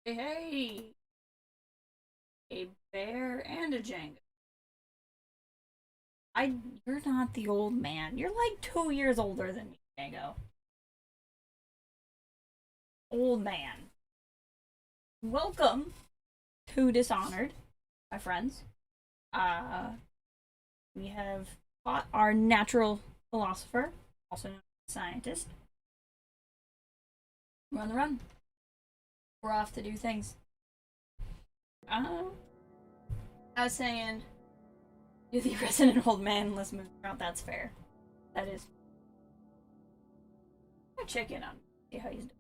Hey, hey! A bear and a Jenga. You're not the old man. You're like 2 years older than me, Django. Old man. Welcome to Dishonored, my friends. Uh, we have fought our natural philosopher, also known as scientist. We're on the run. We're off to do things. Uh, I was saying, you're the resident old man. Let's move around. That's fair. That is. I'll check in on him, see how he's doing.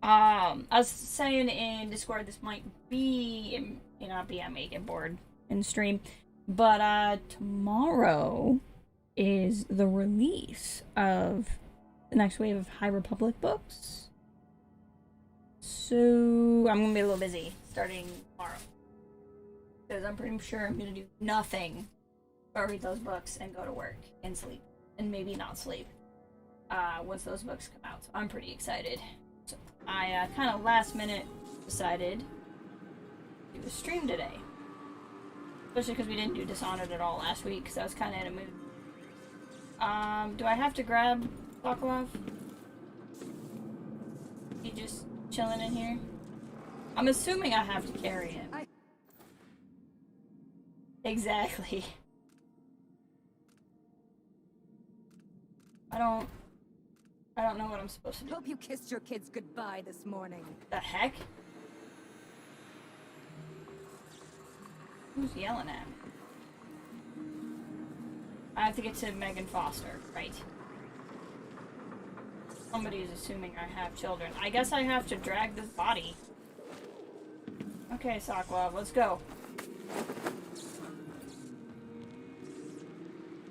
I was saying in Discord, this might be, may not be, I may get bored in stream, but tomorrow is the release of the next wave of High Republic books. So I'm gonna be a little busy starting tomorrow because I'm pretty sure I'm gonna do nothing but read those books and go to work and sleep and maybe not sleep once those books come out. So I'm pretty excited. So I kind of last minute decided to do a stream today. Especially because we didn't do Dishonored at all last week because I was kind of in a mood. Do I have to grab Sokolov? He just chilling in here? I'm assuming I have to carry him. Exactly. I don't know what I'm supposed to do. Hope you kissed your kids goodbye this morning. The heck? Who's yelling at me? I have to get to Megan Foster, right? Somebody is assuming I have children. I guess I have to drag this body. Okay, Sokolov, let's go.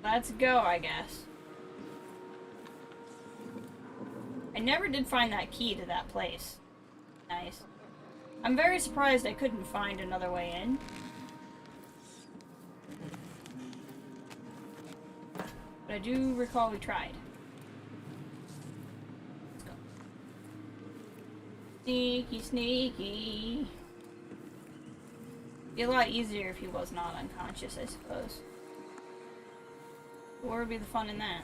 Let's go, I guess. I never did find that key to that place. Nice. I'm very surprised I couldn't find another way in. But I do recall we tried. Let's go. Sneaky, sneaky. Be a lot easier if he was not unconscious, I suppose. What would be the fun in that?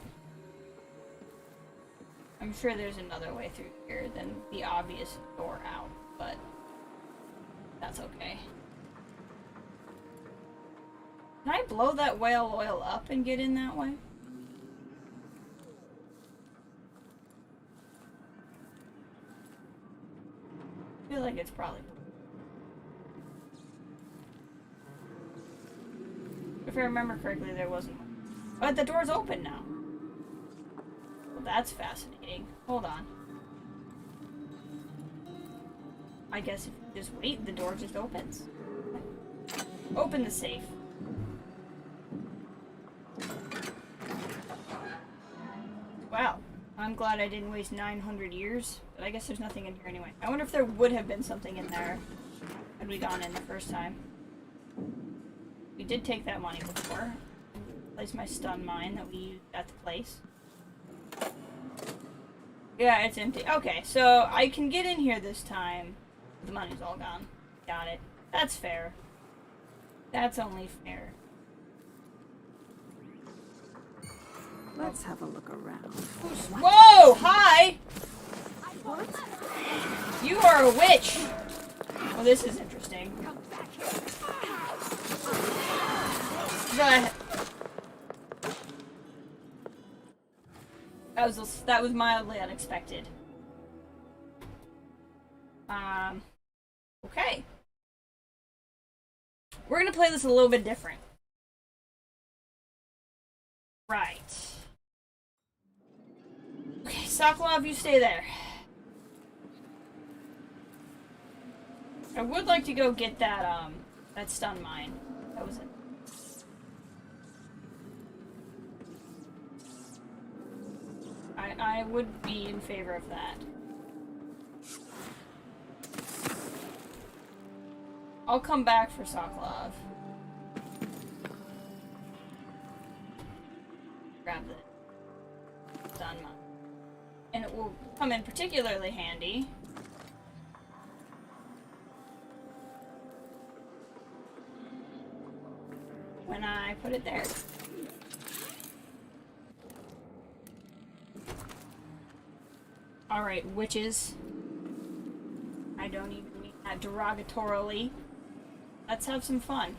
I'm sure there's another way through here than the obvious door out, but that's okay. Can I blow that whale oil up and get in that way? I feel like it's probably... If I remember correctly, there wasn't one. But the door's open now. Well, that's fascinating. Hold on. I guess if you just wait, the door just opens. Open the safe. Wow. I'm glad I didn't waste 900 years, but I guess there's nothing in here anyway. I wonder if there would have been something in there had we gone in the first time. We did take that money before. Place my stun mine that we used at the place. Yeah, it's empty. Okay, so I can get in here this time. The money's all gone. Got it. That's fair. That's only fair. Let's have a look around. Whoa! Hi! What? You are a witch! Well, this is interesting. Go ahead. That was mildly unexpected. Okay. We're gonna play this a little bit different. Right. Okay, Sokolov, you stay there. I would like to go get that stun mine. That was it. I would be in favor of that. I'll come back for Sokolov. Grab the stun mine. And it will come in particularly handy when I put it there. Alright, witches. I don't even mean that derogatorily. Let's have some fun.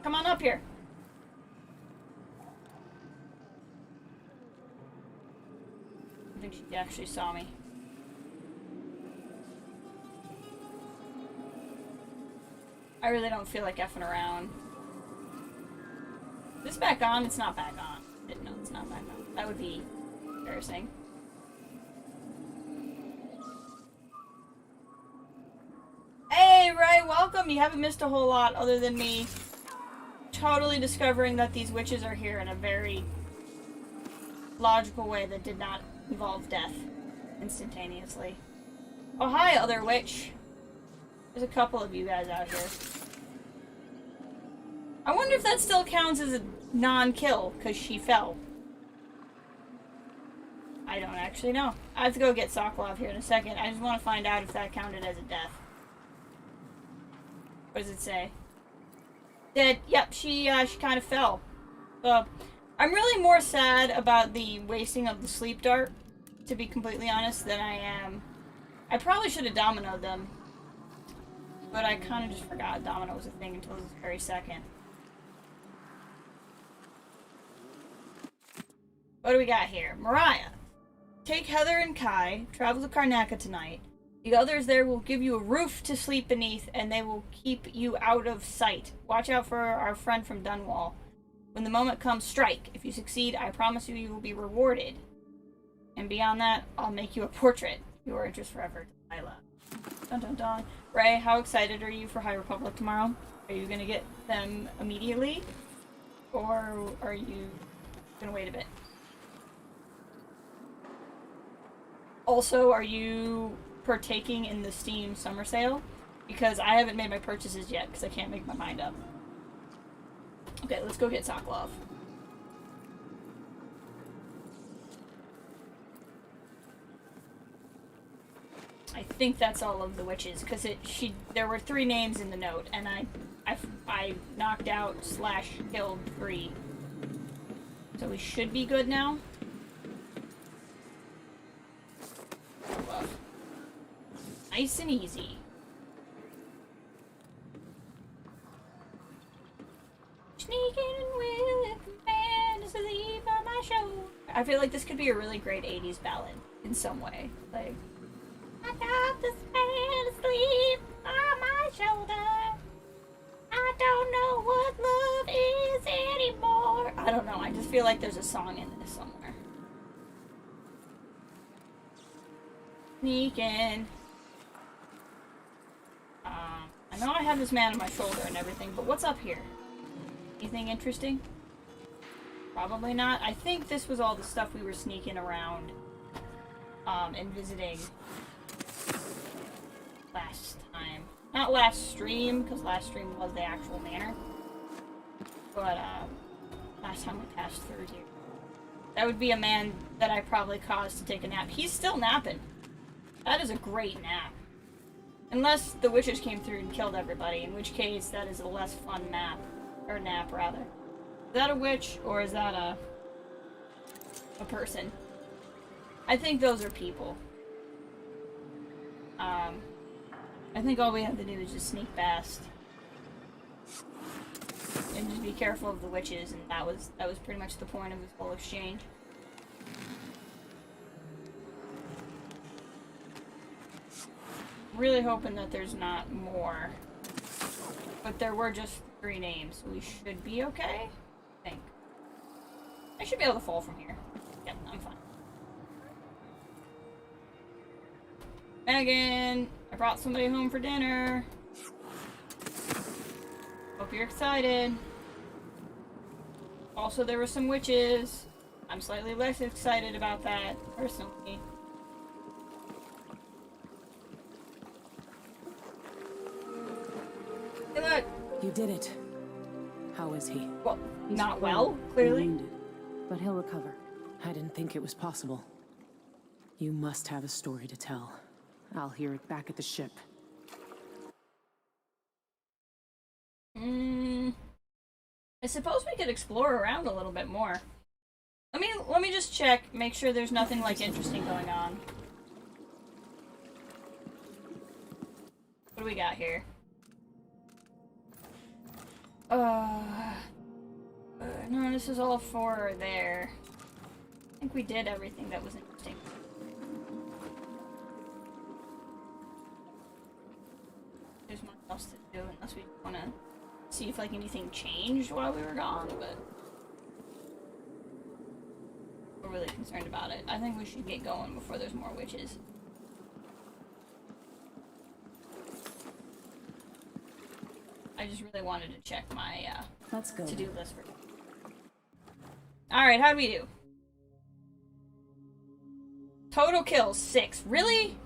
Come on up here. I think she actually saw me. I really don't feel like effing around. Is this back on? It's not back on. No, it's not back on. That would be embarrassing. Hey, Ray, welcome! You haven't missed a whole lot other than me totally discovering that these witches are here in a very logical way that did not involve death instantaneously. Oh, hi, other witch. There's a couple of you guys out here. I wonder if that still counts as a non-kill, because she fell. I don't actually know. I have to go get Sokolov here in a second. I just want to find out if that counted as a death. What does it say? Dead. Yep, she kind of fell. I'm really more sad about the wasting of the sleep dart, to be completely honest, than I am. I probably should have dominoed them. But I kind of just forgot domino was a thing until this very second. What do we got here? Mariah. Take Heather and Kai, travel to Karnaca tonight. The others there will give you a roof to sleep beneath, and they will keep you out of sight. Watch out for our friend from Dunwall. When the moment comes, strike. If you succeed, I promise you, you will be rewarded. And beyond that, I'll make you a portrait. Your interest forever, Delilah. Dun dun dun. Ray, how excited are you for High Republic tomorrow? Are you gonna get them immediately? Or are you gonna wait a bit? Also, are you partaking in the Steam summer sale? Because I haven't made my purchases yet, because I can't make my mind up. Okay, let's go get Sokolov. I think that's all of the witches, because there were 3 names in the note, and I knocked out / killed 3. So we should be good now. Nice and easy. Sneaking with a man to sleep on my shoulder. I feel like this could be a really great 80s ballad in some way. Like, I got this man asleep on my shoulder. I don't know what love is anymore. I don't know, I just feel like there's a song in this somewhere. Sneaking. I know I have this man on my shoulder and everything, but what's up here? Anything interesting? Probably not. I think this was all the stuff we were sneaking around and visiting last time. Not last stream, because last stream was the actual manor. But last time we passed through here. That would be a man that I probably caused to take a nap. He's still napping. That is a great nap. Unless the witches came through and killed everybody, in which case that is a less fun map. Or nap, rather. Is that a witch, or is that a person? I think those are people. I think all we have to do is just sneak past. And just be careful of the witches, and that was pretty much the point of this whole exchange. Really hoping that there's not more. But there were just 3 names, so we should be okay? I think. I should be able to fall from here. Yep, I'm fine. Megan! I brought somebody home for dinner. Hope you're excited. Also, there were some witches. I'm slightly less excited about that, personally. Hey, look! You did it. How is he? Well, not well, clearly. Wounded, but he'll recover. I didn't think it was possible. You must have a story to tell. I'll hear it back at the ship. I suppose we could explore around a little bit more. Let me just check, make sure there's nothing like interesting going on. What do we got here? No, this is all for there. I think we did everything that was interesting. There's much else to do unless we want to see if like anything changed while we were gone, but we're really concerned about it. I think we should get going before there's more witches. I just really wanted to check my Let's go. to-do list for. Alright, how do we do? Total kills, 6. Really?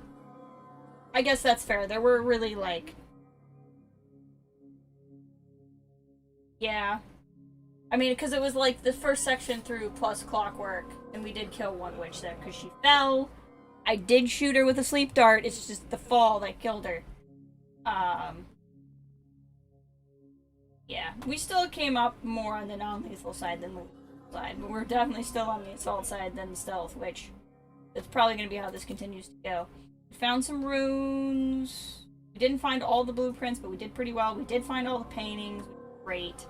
I guess that's fair. There were really, like... Yeah. I mean, because it was, like, the first section through plus clockwork, and we did kill one witch there, because she fell. I did shoot her with a sleep dart, it's just the fall that killed her. Yeah. We still came up more on the non-lethal side than the lethal side, but we're definitely still on the assault side than the stealth, which... That's probably going to be how this continues to go. We found some runes. We didn't find all the blueprints, but we did pretty well. We did find all the paintings. Great.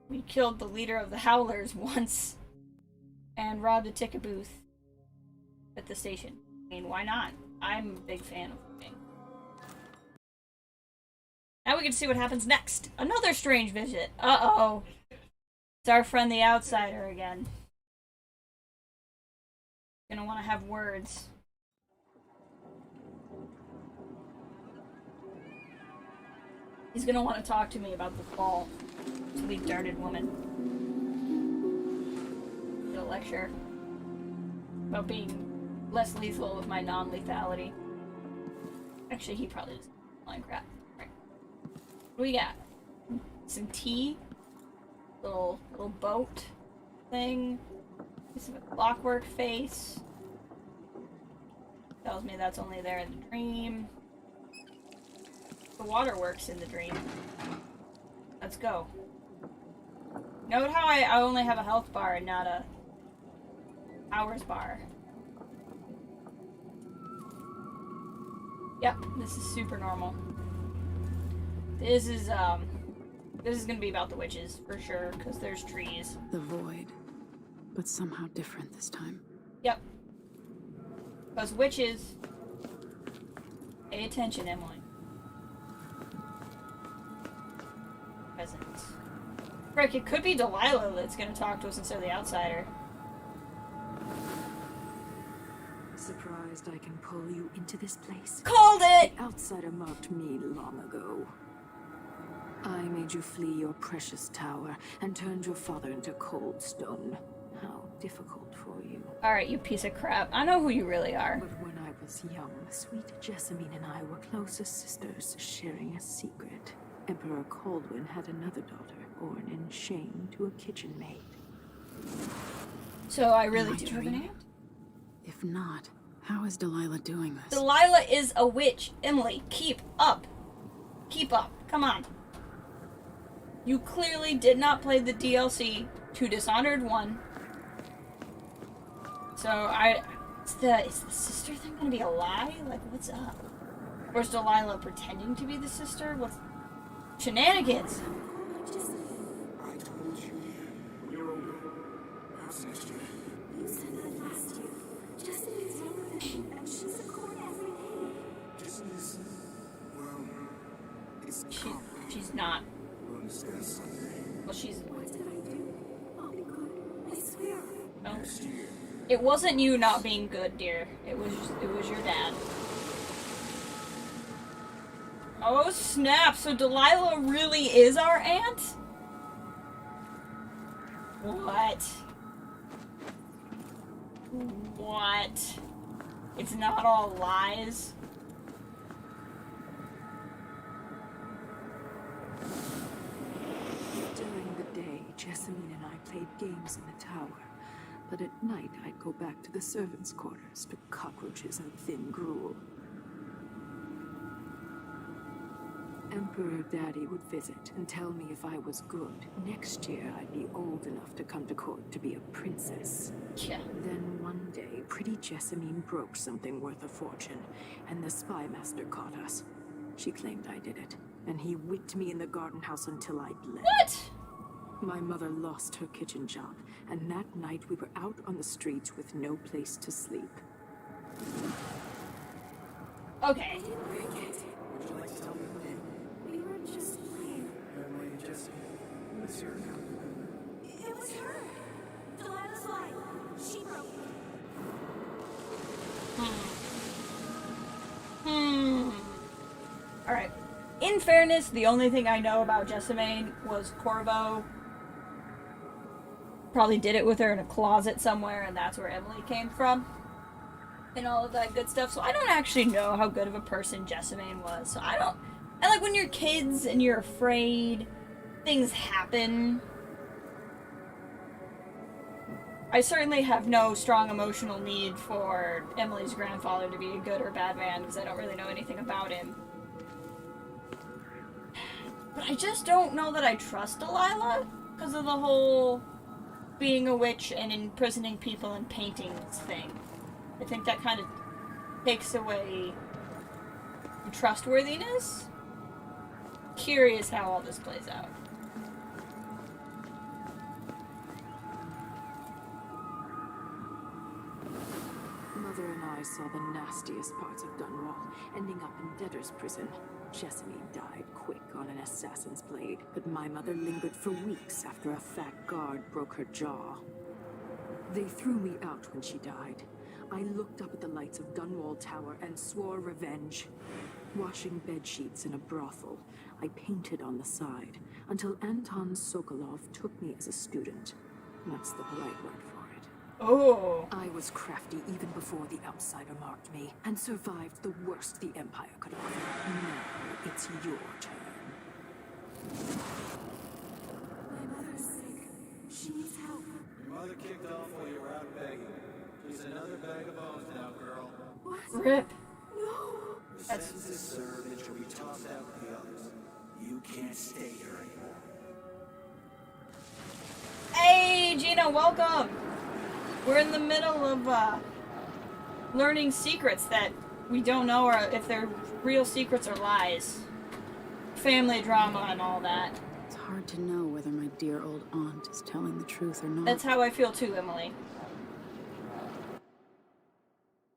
We killed the leader of the Howlers once. And robbed a ticket booth at the station. I mean, why not? I'm a big fan of looting. Now we can see what happens next. Another strange visit. Uh-oh. It's our friend the Outsider again. Gonna want to have words. He's gonna want to talk to me about the fall. Sleep-darted woman. Get a lecture about being less lethal with my non-lethality. Actually, he probably doesn't like crap. Right. What do we got? Some tea? Little boat thing. This is a clockwork face. Tells me that's only there in the dream. The waterworks in the dream. Let's go. Note how I only have a health bar and not a hours bar. Yep, this is super normal. This is gonna be about the witches, for sure, because there's trees. The void, but somehow different this time. Yep. Because witches... Pay attention, Emily. Presence. Frick, it could be Delilah that's gonna talk to us instead of the Outsider. Surprised I can pull you into this place? Called it! The Outsider marked me long ago. I made you flee your precious tower and turned your father into cold stone. How difficult for you. Alright, you piece of crap. I know who you really are. But when I was young, sweet Jessamine and I were close as sisters, sharing a secret. Emperor Kaldwin had another daughter, born in shame to a kitchen maid. So I really Am I do have an dreaming? aunt? If not, how is Delilah doing this? Delilah is a witch. Emily, keep up. Keep up. Come on. You clearly did not play the DLC to Dishonored 1. So is the sister thing gonna be a lie? Like, what's up? Or is Delilah pretending to be the sister? What's shenanigans? I told you. You're older. Perhaps next year. You said that last year. Justin is younger than me, and she's a court every day. Jason is, well, it's complicated. She's not. We'll understand someday. Well, she's. What did I do? I'll be good. I swear. No. Next year. It wasn't you not being good, dear. It was your dad. Oh snap! So Delilah really is our aunt? What? What? It's not all lies? During the day, Jessamine and I played games in the tower. But at night, I'd go back to the servants' quarters to cockroaches and thin gruel. Her daddy would visit and tell me if I was good. Next year, I'd be old enough to come to court to be a princess. Yeah. Then one day, pretty Jessamine broke something worth a fortune, and the spy master caught us. She claimed I did it, and he whipped me in the garden house until I bled. What? My mother lost her kitchen job, and that night we were out on the streets with no place to sleep. Okay. Would you like to tell me the name? We were just playing. Emily and Jesse. What's your account? It was her. Delilah's wife. She broke it. Alright. In fairness, the only thing I know about Jessamine was Corvo probably did it with her in a closet somewhere, and that's where Emily came from. And all of that good stuff. So I don't actually know how good of a person Jessamine was. So I don't... And like when you're kids and you're afraid, things happen. I certainly have no strong emotional need for Emily's grandfather to be a good or bad man, because I don't really know anything about him. But I just don't know that I trust Delilah, because of the whole being a witch and imprisoning people in paintings thing. I think that kind of takes away trustworthiness. Curious how all this plays out. Mother and I saw the nastiest parts of Dunwall, ending up in debtor's prison. Jessamine died quick on an assassin's blade, but my mother lingered for weeks after a fat guard broke her jaw. They threw me out when she died. I looked up at the lights of Dunwall Tower and swore revenge. Washing bedsheets in a brothel, I painted on the side, until Anton Sokolov took me as a student. That's the polite word for it. Oh. I was crafty even before the outsider marked me, and survived the worst the Empire could offer. Now it's your turn. My mother's sick. She needs help. Your mother kicked off while you were out begging. She's another bag of bones now, girl. What? Rip. No. The sentence is served and she'll be tossed out with the others. You can't stay here anymore. Hey, Gina, welcome! We're in the middle of, learning secrets that we don't know or if they're real secrets or lies. Family drama and all that. It's hard to know whether my dear old aunt is telling the truth or not. That's how I feel too, Emily.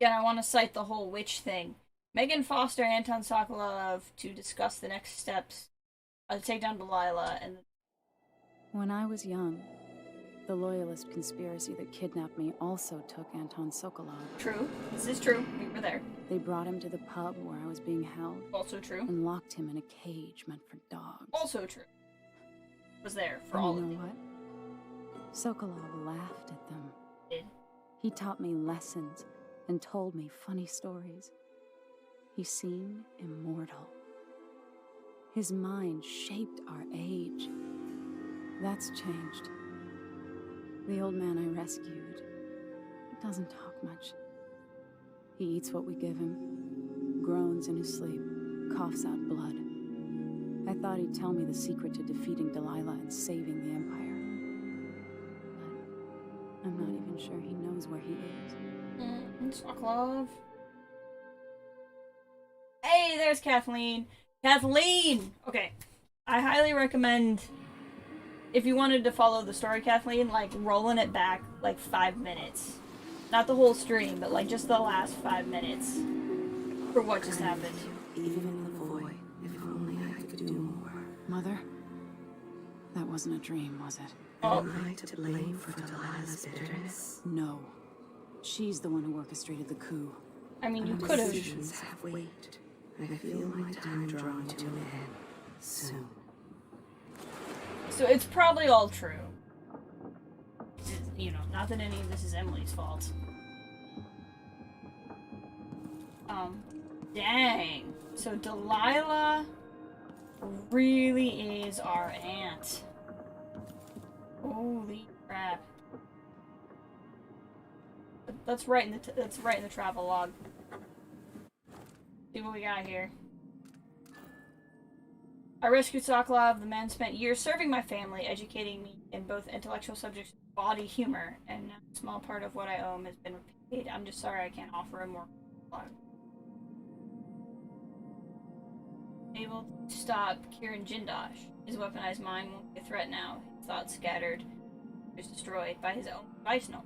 Again, I want to cite the whole witch thing. Megan Foster and Anton Sokolov to discuss the next steps to take down Delilah and... When I was young, the Loyalist conspiracy that kidnapped me also took Anton Sokolov. True. This is true. We were there. They brought him to the pub where I was being held Also true. and locked him in a cage meant for dogs. Also true. Was there for And all you of know you. what? Sokolov laughed at them. Did. He taught me lessons and told me funny stories. He seemed immortal. His mind shaped our age. That's changed. The old man I rescued doesn't talk much. He eats what we give him, groans in his sleep, coughs out blood. I thought he'd tell me the secret to defeating Delilah and saving the Empire. But I'm not even sure he knows where he is. Sokolov. Hey, there's Kathleen. Kathleen! Okay. I highly recommend, if you wanted to follow the story, Kathleen, like, rolling it back, like, 5 minutes. Not the whole stream, but, like, just the last 5 minutes for what just happened. Even in the void, if only I could do more. Mother? That wasn't a dream, was it? Am I to blame for Delilah's bitterness? No. She's the one who orchestrated the coup. I mean, you Our could have. decisions have weight. I feel my time drawing to an end soon. So it's probably all true. You know, not that any of this is Emily's fault. Dang. So Delilah really is our aunt. Holy crap. That's right in the travel log. See what we got here. I rescued Sokolov. The man spent years serving my family, educating me in both intellectual subjects and body humor, and now a small part of what I owe him has been repaid. I'm just sorry I can't offer him more. Able to stop Kieran Jindosh. His weaponized mind won't be a threat now. His thoughts scattered. He was destroyed by his own device note.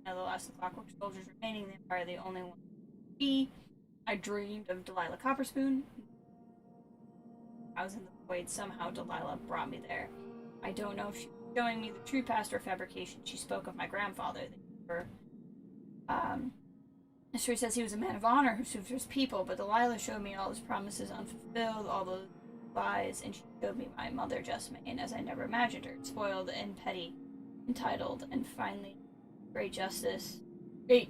Now the last of the Clockwork soldiers remaining, they are the only one. I dreamed of Delilah Copperspoon. I was in the void. Somehow Delilah brought me there. I don't know if she was showing me the true past or fabrication. She spoke of my grandfather. History says he was a man of honor who served his people, but Delilah showed me all his promises unfulfilled, all those lies, and she showed me my mother, Jessamine, as I never imagined her, spoiled and petty, entitled, and finally, great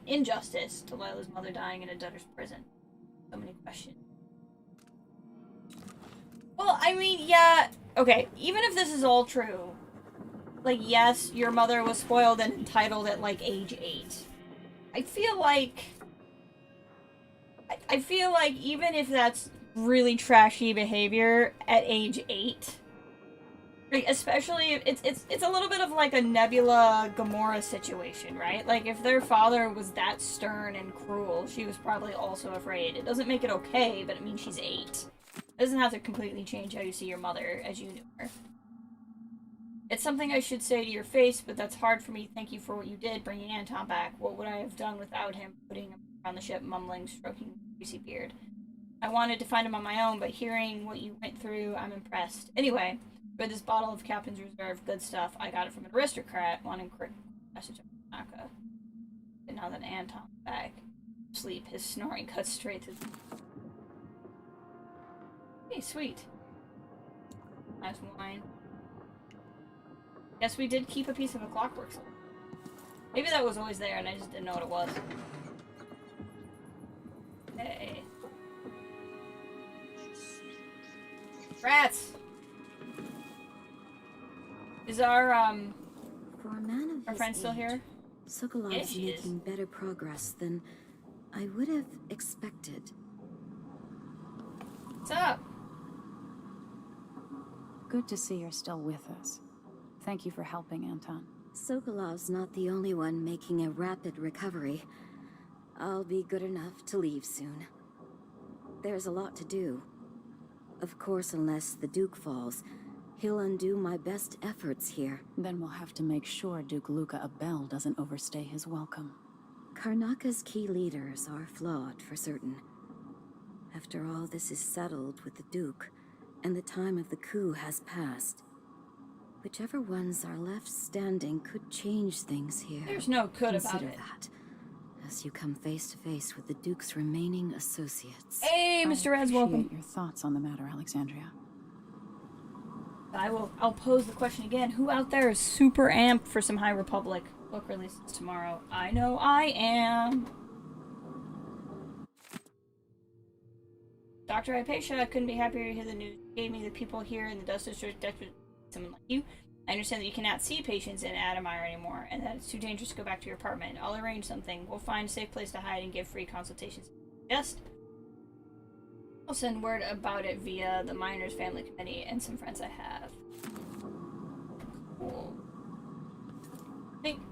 injustice, Delilah's mother dying in a debtor's prison. So many questions. Well, I mean, yeah, okay, even if this is all true, like, yes, your mother was spoiled and entitled at, like, age 8. I feel like even if that's really trashy behavior at age 8, like, especially if it's a little bit of like a Nebula Gamora situation, right? Like, if their father was that stern and cruel, she was probably also afraid. It doesn't make it okay, but it means she's 8. It doesn't have to completely change how you see your mother as you knew her. It's something I should say to your face, but that's hard for me. Thank you for what you did, bringing Anton back. What would I have done without him? Putting him on the ship, mumbling, stroking his greasy beard. I wanted to find him on my own, but hearing what you went through, I'm impressed. Anyway, for this bottle of Captain's Reserve, good stuff. I got it from an aristocrat, wanting quick message of Naka. But now that Anton's back, sleep, his snoring cuts straight through the... Hey, sweet. Nice wine. Yes, we did keep a piece of a clockwork sword. Maybe that was always there and I just didn't know what it was. Hey. Rats! Is our For a man of our friend still here? Sokolov's Yes, she is. making better progress than I would have expected. What's up? Good to see you're still with us. Thank you for helping, Anton. Sokolov's not the only one making a rapid recovery. I'll be good enough to leave soon. There's a lot to do. Of course, unless the Duke falls, he'll undo my best efforts here. Then we'll have to make sure Duke Luca Abel doesn't overstay his welcome. Karnaka's key leaders are flawed, for certain. After all this is settled with the Duke, and the time of the coup has passed, whichever ones are left standing could change things here. There's no could about Consider it. that, as you come face to face with the Duke's remaining associates. Hey, Mr. Reds, welcome. Your thoughts on the matter, Alexandria. I'll pose the question again. Who out there is super amped for some High Republic book releases tomorrow? I know I am. Dr. Hypatia, couldn't be happier to hear the news. You gave me the people here in the Dust District, someone like you. I understand that you cannot see patients in Adamire anymore, and that it's too dangerous to go back to your apartment. I'll arrange something. We'll find a safe place to hide and give free consultations. Just, I'll send word about it via the Miners Family Committee and some friends I have. Cool.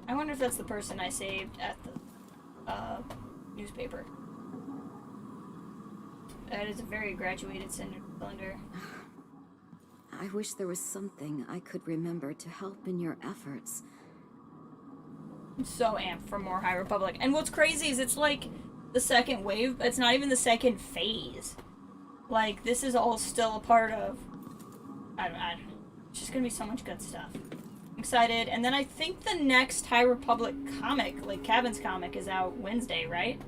I wonder if that's the person I saved at the newspaper. That is a very graduated cylinder. I wish there was something I could remember to help in your efforts. I'm so amped for more High Republic. And what's crazy is it's like the second wave, but it's not even the second phase. Like, this is all still a part of... I don't know. It's just gonna be so much good stuff. I'm excited. And then I think the next High Republic comic, like Cabin's comic, is out Wednesday, right?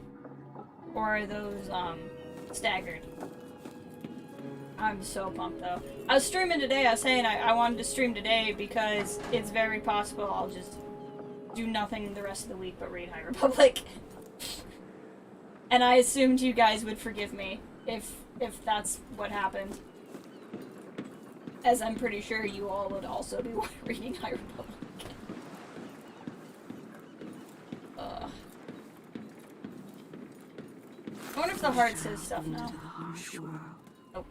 Or are those, staggered? I'm so pumped, though. I was streaming today. I was saying I wanted to stream today because it's very possible I'll just do nothing the rest of the week but read High Republic. And I assumed you guys would forgive me if that's what happened. As I'm pretty sure you all would also be reading High Republic. wonder if the heart says stuff now. Into the harsh world. Oh,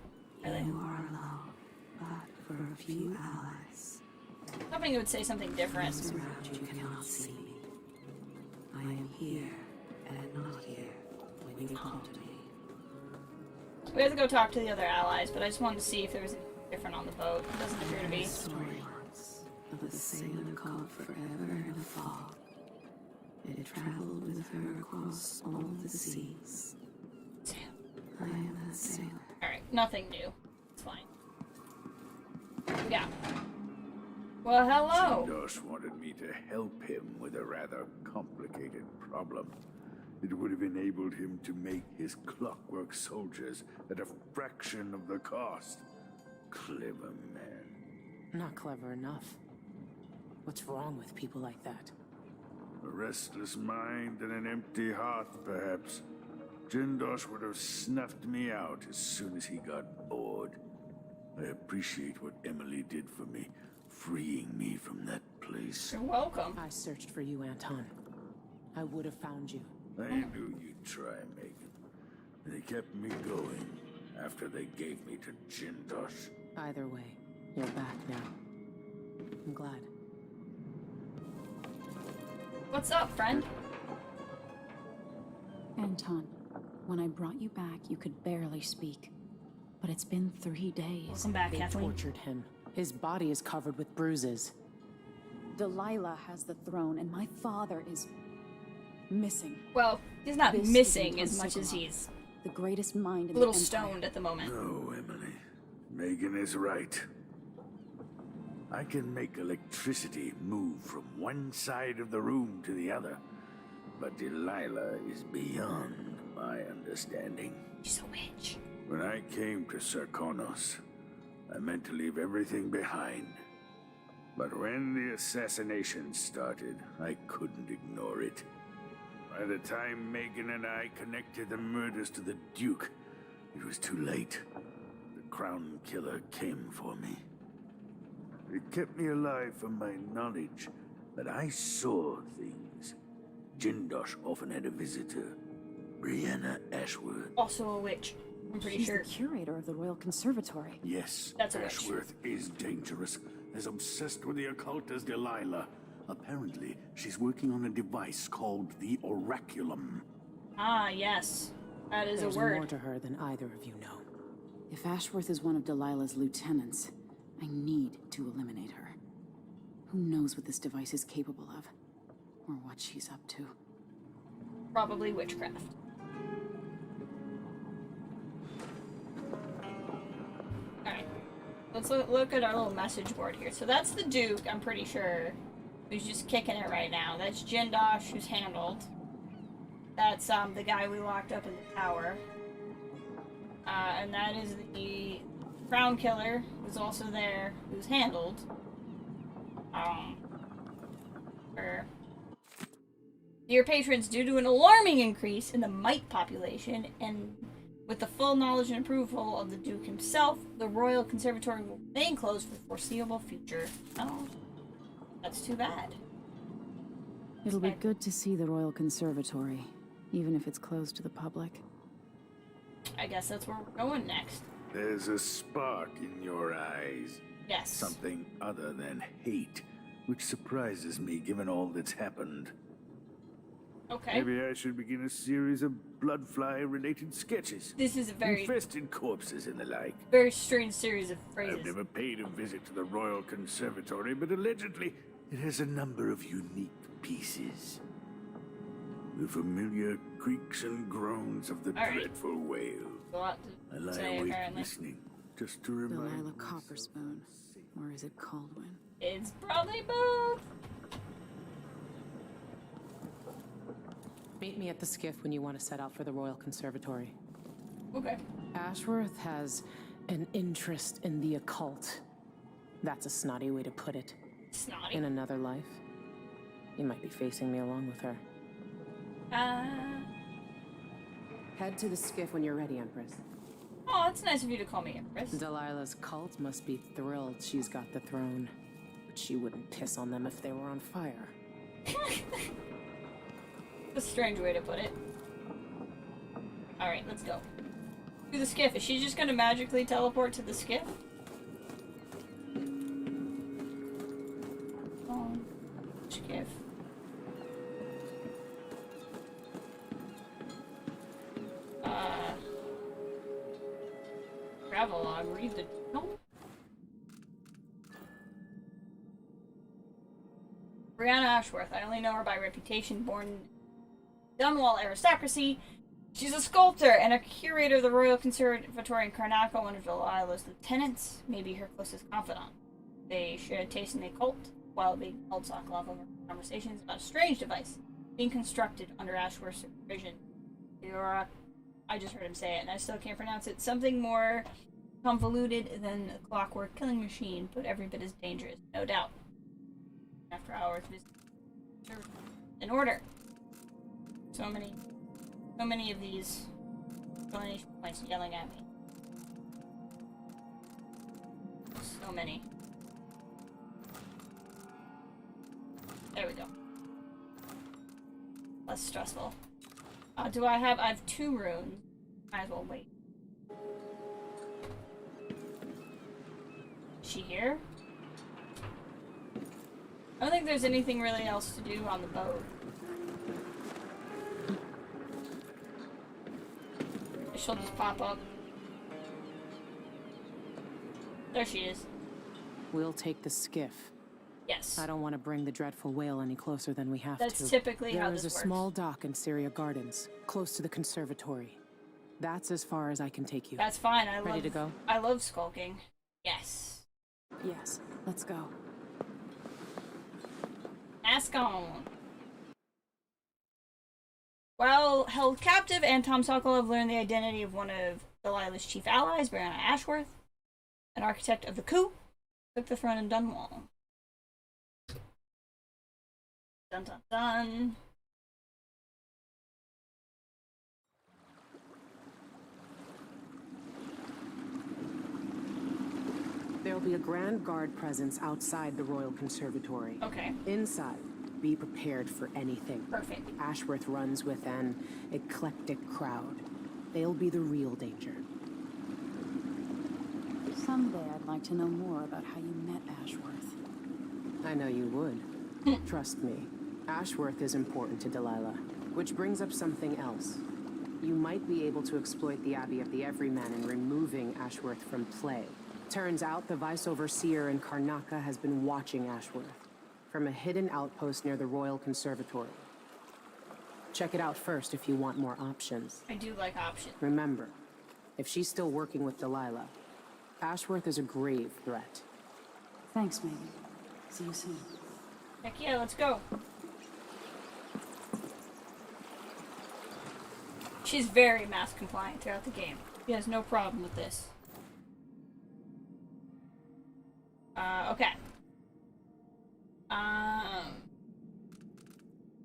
really? You are alone, but for a few allies. Hoping it would say something different. Surround you cannot see me. I am here and not here when you come to me. We have to go talk to the other allies, but I just wanted to see if there was anything different on the boat. It doesn't appear to be. Storylines of a sailor caught forever in a fog. It traveled with her across all the seas. I am that sailor. Alright, nothing new. It's fine. Yeah. Well, hello. Jindosh wanted me to help him with a rather complicated problem. It would have enabled him to make his clockwork soldiers at a fraction of the cost. Clever man. Not clever enough. What's wrong with people like that? A restless mind and an empty heart, perhaps. Jindosh would have snuffed me out as soon as he got bored. I appreciate what Emily did for me, freeing me from that place. You're welcome. I searched for you, Anton. I would have found you. I knew you'd try, Megan. They kept me going after they gave me to Jindosh. Either way, you're back now. I'm glad. What's up, friend? Anton, when I brought you back, you could barely speak. But it's been 3 days. Welcome back, They Kathleen. tortured him. His body is covered with bruises. Delilah has the throne, and my father is missing. Well, he's not This missing is as much as Sokolov, he's the greatest mind in a little the Empire. stoned at the moment. No, Emily. Megan is right. I can make electricity move from one side of the room to the other, but Delilah is beyond my understanding. She's a witch. When I came to Sarkonos, I meant to leave everything behind. But when the assassination started, I couldn't ignore it. By the time Megan and I connected the murders to the Duke, it was too late. The Crown Killer came for me. It kept me alive from my knowledge that I saw things. Jindosh often had a visitor, Brianna Ashworth. Also a witch, I'm pretty She's sure. the curator of the Royal Conservatory. Yes, That's a witch. Ashworth is dangerous, as obsessed with the occult as Delilah. Apparently, she's working on a device called the Oraculum. Ah, yes. That is There's a word. more to her than either of you know. If Ashworth is one of Delilah's lieutenants, I need to eliminate her. Who knows what this device is capable of? Or what she's up to. Probably witchcraft. Alright. Let's look at our little message board here. So that's the Duke, I'm pretty sure, who's just kicking it right now. That's Jindosh, who's handled. That's the guy we locked up in the tower. And that is the Crown Killer, who's also there, who's handled. Dear patrons, due to an alarming increase in the mite population, and with the full knowledge and approval of the Duke himself, the Royal Conservatory will remain closed for the foreseeable future. Oh, that's too bad. It'll be good to see the Royal Conservatory, even if it's closed to the public. I guess that's where we're going next. There's a spark in your eyes. Yes. Something other than hate, which surprises me given all that's happened. Okay. Maybe I should begin a series of bloodfly-related sketches. This is a very, Infested corpses and the like. very strange series of I've phrases. never paid a visit to the Royal Conservatory, but allegedly it has a number of unique pieces. The familiar creaks and groans of the All right. dreadful whale. A lot I to lie say, awake apparently. listening, just to remind Delilah myself. Copperspoon. Or is it Caldwin? It's probably both. Meet me at the skiff when you want to set out for the Royal Conservatory. Okay. Ashworth has an interest in the occult. That's a snotty way to put it. Snotty. In another life, you might be facing me along with her. Head to the skiff when you're ready, Empress. Oh, it's nice of you to call me Empress. Delilah's cult must be thrilled she's got the throne. But she wouldn't piss on them if they were on fire. A strange way to put it. Alright, let's go. To the skiff. Is she just gonna magically teleport to the skiff? Oh, skiff. Travelogue, read the journal. Brianna Ashworth. I only know her by reputation. Born in Dunwall aristocracy. She's a sculptor and a curator of the Royal Conservatory in Karnaca, one of Delilah's lieutenants, maybe her closest confidant. They share a taste in the occult, while the cults talk love over conversations about a strange device being constructed under Ashworth's supervision. I just heard him say it, and I still can't pronounce it. Something more convoluted than a clockwork killing machine, but every bit as dangerous, no doubt. After hours, in order. So many of these explanation points yelling at me. So many. There we go. Less stressful. I have 2 runes. Might as well wait. Is she here? I don't think there's anything really else to do on the boat. She'll just pop up. There she is. We'll take the skiff. Yes. I don't want to bring the dreadful whale any closer than we have to. That's typically how this works. There is a small dock in Syria Gardens, close to the conservatory. That's as far as I can take you. That's fine. Ready to go? I love skulking. Yes. Yes. Let's go. Ask on. While held captive, and Tom Sokolov learned the identity of one of Delilah's chief allies, Brianna Ashworth, an architect of the coup, took the throne in Dunwall. Dun dun dun. There'll be a grand guard presence outside the Royal Conservatory. Okay. Inside, be prepared for anything. Perfect. Ashworth runs with an eclectic crowd. They'll be the real danger. Someday I'd like to know more about how you met Ashworth. I know you would. Trust me. Ashworth is important to Delilah, which brings up something else. You might be able to exploit the Abbey of the Everyman in removing Ashworth from play. Turns out the Vice Overseer in Karnaca has been watching Ashworth from a hidden outpost near the Royal Conservatory. Check it out first if you want more options. I do like options. Remember, if she's still working with Delilah, Ashworth is a grave threat. Thanks, Megan. See you soon. Heck yeah, let's go. She's very mask compliant throughout the game. She has no problem with this. Okay.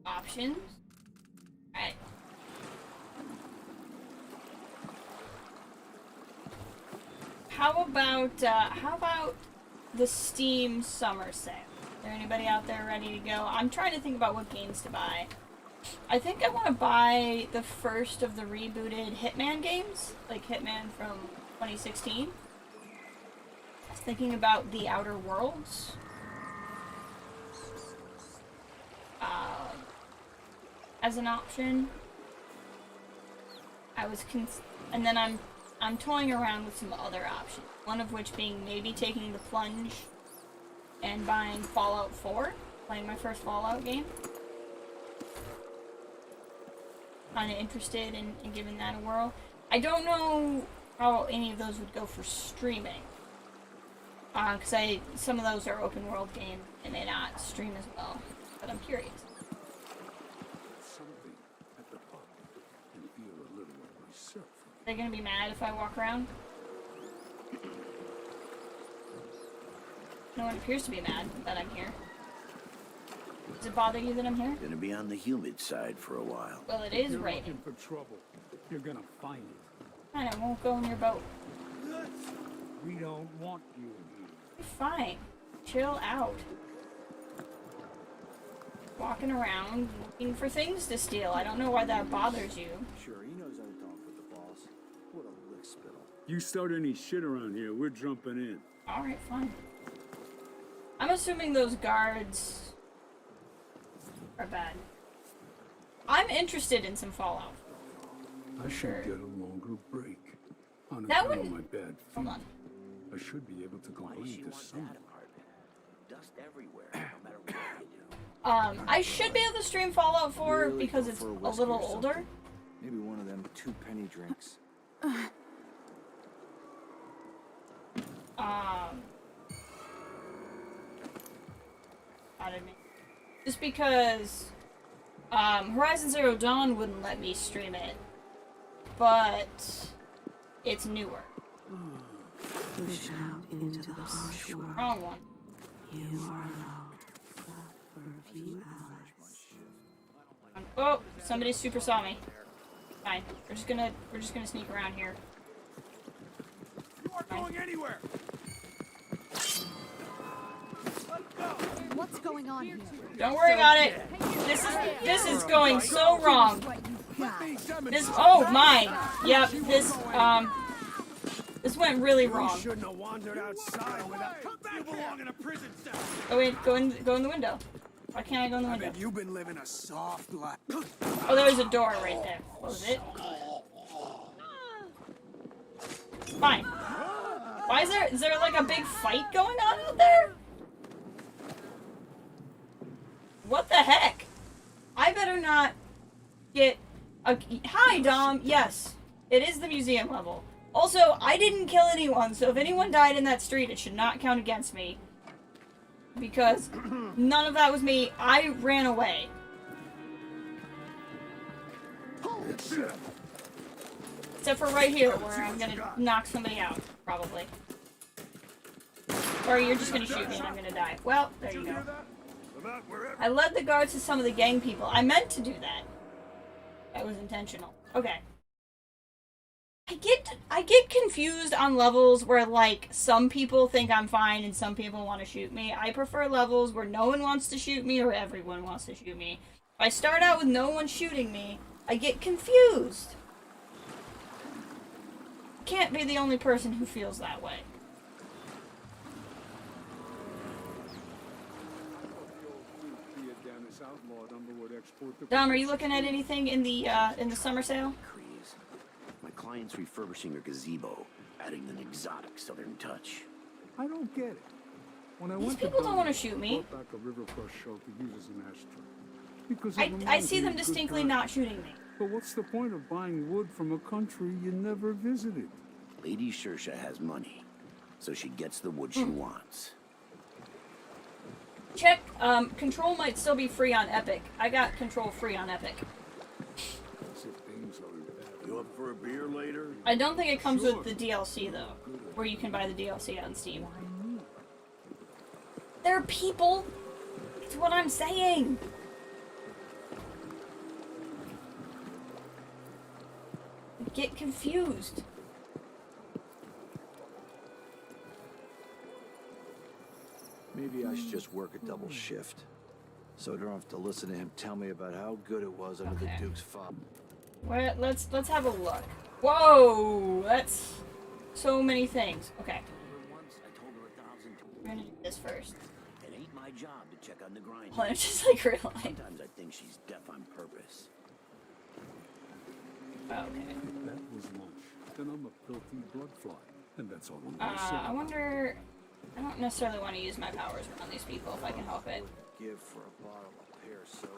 Options. Alright. How about the Steam Summer Sale? Is there anybody out there ready to go? I'm trying to think about what games to buy. I think I want to buy the first of the rebooted Hitman games, like Hitman from 2016. I was thinking about The Outer Worlds. As an option. And then I'm toying around with some other options. One of which being maybe taking the plunge and buying Fallout 4, playing my first Fallout game. Kind of interested in giving that a whirl. I don't know how any of those would go for streaming. Because some of those are open world games and they not stream as well. But I'm curious. Something at the pub and feel a little of myself. Are they gonna be mad if I walk around? No one appears to be mad that I'm here. Does it bother you that I'm here? Gonna be on the humid side for a while. Well, it is You're raining. looking for trouble. You're gonna find it. Fine, I won't go in your boat. We don't want you here. You're fine. Chill out. Walking around looking for things to steal. I don't know why that bothers you. Sure, he knows how to talk with the You start any shit around here, we're jumping in. Alright, fine. I'm assuming those guards are bad. I'm interested in some Fallout. I should Sure. get a longer break. On That account would- of my bad feet. Hold on. I should be able to complete this summer. Dust everywhere, no matter what you do. I should be able to stream Fallout 4 Really because go it's for a whiskey little or something. older. Maybe one of them 2-penny drinks. Pardon me. Just because Horizon Zero Dawn wouldn't let me stream it, but it's newer. Push out into the harsh world. Wrong one. You are alone for a few hours. Oh, somebody super saw me. Fine. We're just gonna sneak around here. You aren't going anywhere! What's going on here? Don't worry about it. This is going so wrong. This oh my. Yep, this went really wrong. Shouldn't have wandered outside without. You belong in a prison cell. Oh wait, go in the window. Why can't I go in the window? You've been living a soft life. Oh, there's a door right there. Close it. Fine. Why is there like a big fight going on out there? What the heck? I better not get a... Hi, Dom. Yes, it is the museum level. Also, I didn't kill anyone, so if anyone died in that street, it should not count against me. Because none of that was me. I ran away. Except for right here, where I'm gonna knock somebody out, probably. Or you're just gonna shoot me and I'm gonna die. Well, there you go. I led the guards to some of the gang people. I meant to do that. That was intentional. Okay. I get confused on levels where, like, some people think I'm fine and some people want to shoot me. I prefer levels where no one wants to shoot me or everyone wants to shoot me. If I start out with no one shooting me, I get confused. Can't be the only person who feels that way. Dom, are you looking at anything in the summer sale? My client's refurbishing her gazebo, adding an exotic southern touch. I don't get it. When I These went people to don't want to shoot me. brought back a River Cross shell to use as an ashtray. Because I see them distinctly not shooting me. But what's the point of buying wood from a country you never visited? Lady Shersha has money, so she gets the wood she wants. Check, Control might still be free on Epic. I got Control free on Epic. You up for a beer later? I don't think it comes with the DLC, though, where you can buy the DLC on Steam. They're people! That's what I'm saying! I get confused. Maybe I should just work a double shift, so I don't have to listen to him tell me about how good it was under the Duke's father. Well, let's have a look. Whoa! That's so many things. Okay. We're gonna do this first. It ain't my job to check on the grind. Well, I just like realized. Sometimes I think she's deaf on purpose. Okay. That was lunch. Then I'm a filthy blood fly. And that's all I'm gonna say. I wonder... I don't necessarily want to use my powers around these people if I can help it. Give for a bottle of pear soda.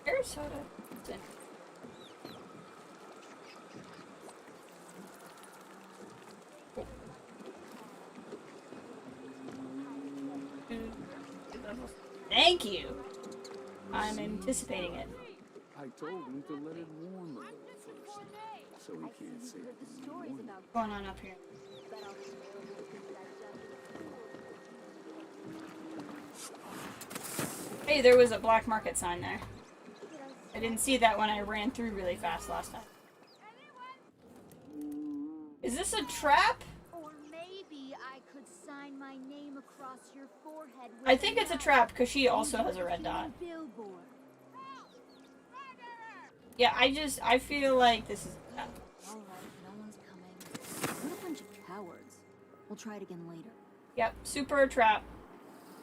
Pear soda? What's in? Thank you! I'm anticipating it. I told him to let it warm a little first. So he can't say it in the morning. What's going on up here? Hey, there was a black market sign there. I didn't see that when I ran through really fast last time. Is this a trap? Or maybe I could sign my name across your forehead. I think it's a trap because she also has a red dot. Billboard. Yeah, I feel like this is a trap. We'll try it again later. Yep, super trap.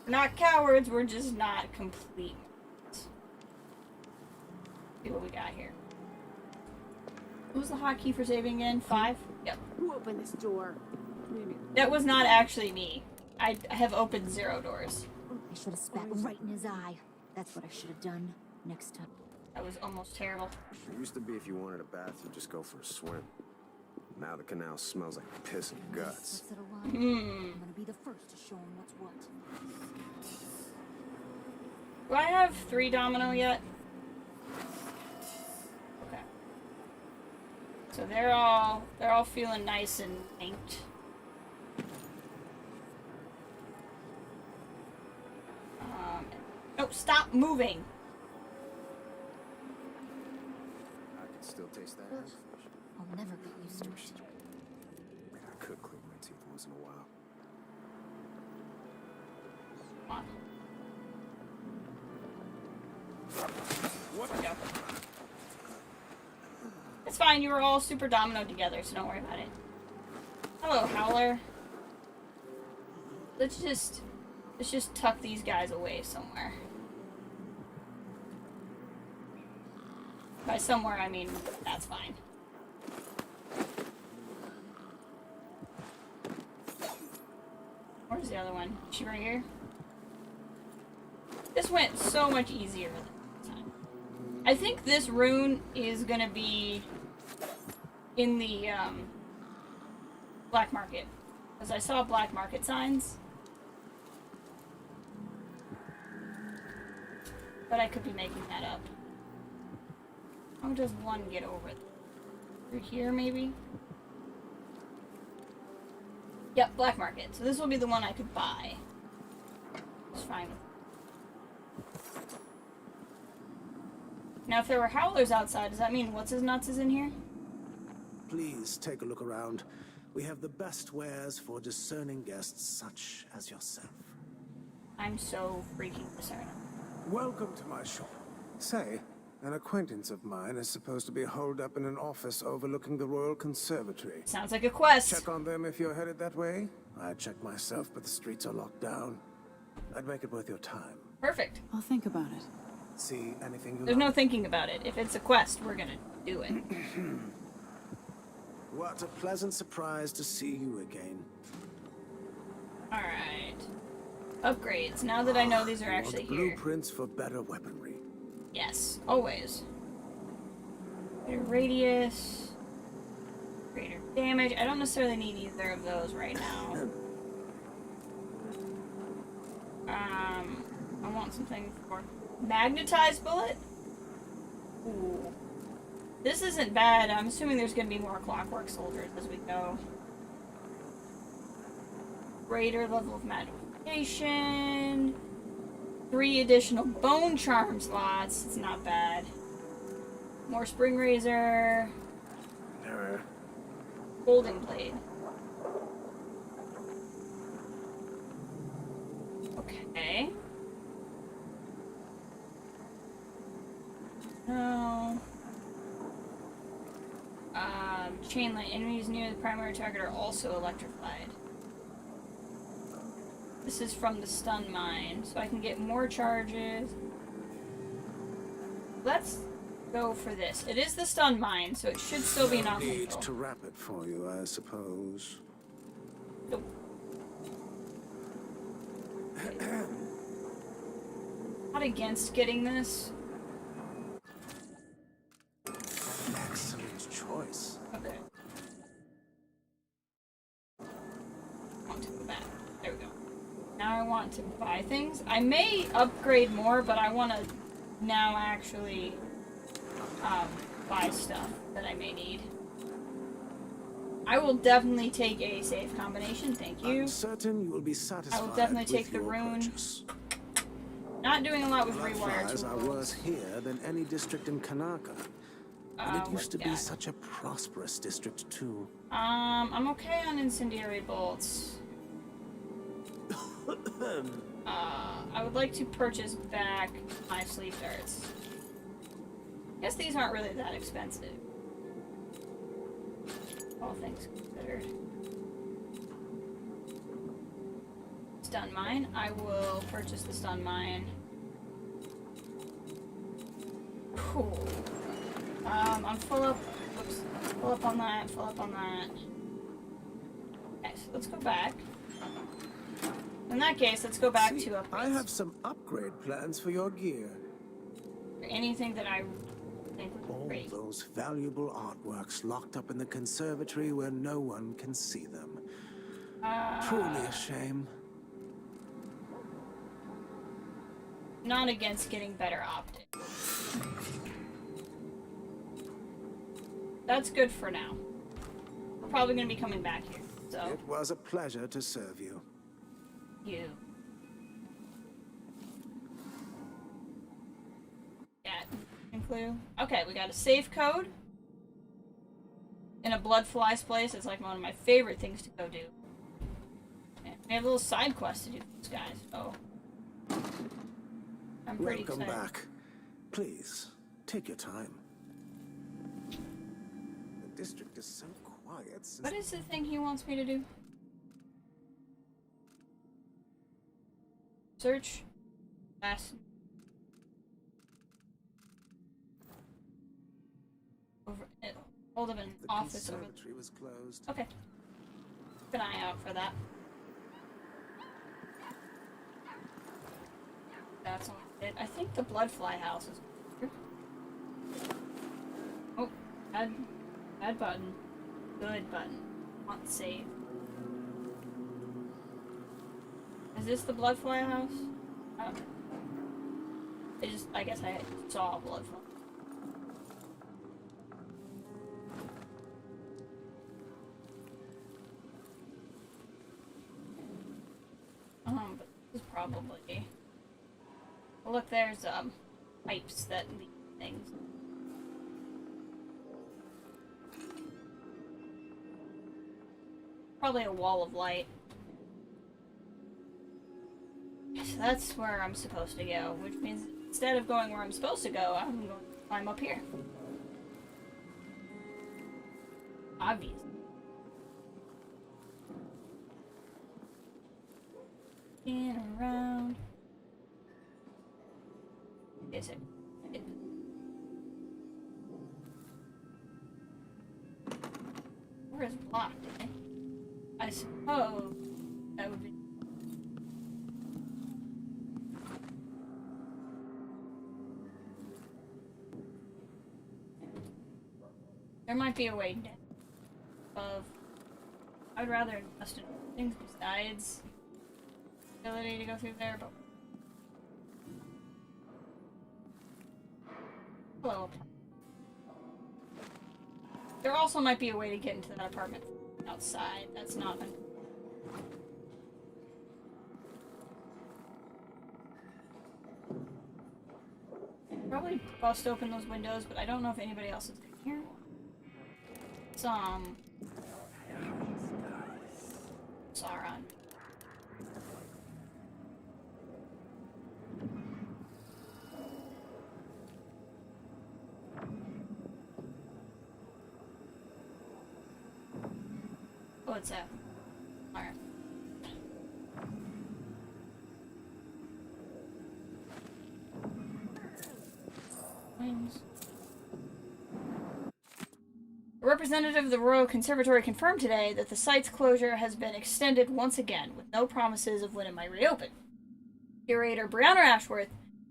We're not cowards, we're just not complete. See what we got here. What was the hotkey for saving again? 5? Yep. Who opened this door? That was not actually me. I have opened 0 doors. I should have spat right in his eye. That's what I should have done next time. That was almost terrible. It used to be if you wanted a bath, you'd just go for a swim. Now the canal smells like piss and guts. I'm gonna be the first to show him what's what. Do I have 3 domino yet? Okay. So they're all feeling nice and inked. No, stop moving. I can still taste that fish. I'll never get used to it. I could clean my teeth once in a while. Come on. What? Go. It's fine, you were all super dominoed together, so don't worry about it. Hello, Howler. Let's just tuck these guys away somewhere. By somewhere, I mean, that's fine. Where's the other one? Is she right here? This went so much easier this time. I think this rune is gonna be in the, black market. Because I saw black market signs. But I could be making that up. How does one get over it? Through here, maybe? Yep, black market. So this will be the one I could buy. It's fine. Now, if there were howlers outside, does that mean what's his nuts is in here? Please take a look around. We have the best wares for discerning guests such as yourself. I'm so freaking discerning. Welcome to my shop. Say, an acquaintance of mine is supposed to be holed up in an office overlooking the Royal Conservatory. Sounds like a quest. Check on them if you're headed that way. I'd check myself, but the streets are locked down. I'd make it worth your time. Perfect. I'll think about it. See anything you There's like? no thinking about it. If it's a quest, we're gonna do it. What a pleasant surprise to see you again. Alright. Upgrades. Now that I know these are actually here. Blueprints for better weaponry. Yes, always. Greater radius. Greater damage. I don't necessarily need either of those right now. I want something for magnetized bullet. Ooh. This isn't bad. I'm assuming there's gonna be more clockwork soldiers as we go. Greater level of magnification. 3 additional bone charm slots. It's not bad. More spring razor. Golden blade. Okay. No. Chain light. Enemies near the primary target are also electrified. This is from the stun mine, so I can get more charges. Let's go for this. It is the stun mine, so it should still be not Need lethal. to wrap it for you, I suppose. Nope. Not against getting this. Excellent choice. Okay. I want to go back. There we go. Now I want to buy things. I may upgrade more, but I want to now actually buy stuff that I may need. I will definitely take a safe combination, thank you. I'm certain you will be satisfied. I will definitely take the with your rune. purchase. Not doing a lot with Blood rewire flies are tools. worse here than any district in Kanaka. And it used to what be got? such a prosperous district, too. I'm okay on incendiary bolts. I would like to purchase back my sleep darts. Guess these aren't really that expensive. All things considered. stun mine. I will purchase the stun mine. Cool. I'm full up. Oops. Full up on that. Full up on that. Okay, so let's go back. In that case, let's go back to upgrades. I have some upgrade plans for your gear. Anything that I think would be All great. those valuable artworks locked up in the conservatory where no one can see them. Truly a shame. Not against getting better optics. That's good for now. We're probably going to be coming back here, so... It was a pleasure to serve you. You. Yeah, clue. Okay, we got a safe code. In a blood fly's place. It's like one of my favorite things to go do. And we have a little side quest to do for these guys. Oh. I'm pretty Welcome excited. back. Please, take your time. The district is so quiet since... What is the thing he wants me to do? Search. Last. Over. Hold of an The office over. conservatory was closed. Okay. Keep an eye out for that. That's all it. I think the bloodfly house is here. Oh, bad button. Good button. Want save. Is this the bloodfly house? I don't know. I guess I saw a bloodfly. But this is probably... Well, look, there's, pipes that lead things. Probably a wall of light. So that's where I'm supposed to go, which means instead of going where I'm supposed to go, I'm going to climb up here. Obvious. In around. Is it? Where is blocked? Eh? I suppose that would be. There might be a way of. I'd rather invest in things besides the ability to go through there, but. Hello. There also might be a way to get into that apartment outside. That's not an... Probably bust open those windows, but I don't know if anybody else is in here. Some... Sauron. What's that? Alright. A representative of the Royal Conservatory confirmed today that the site's closure has been extended once again, with no promises of when it might reopen. Curator Brianna Ashworth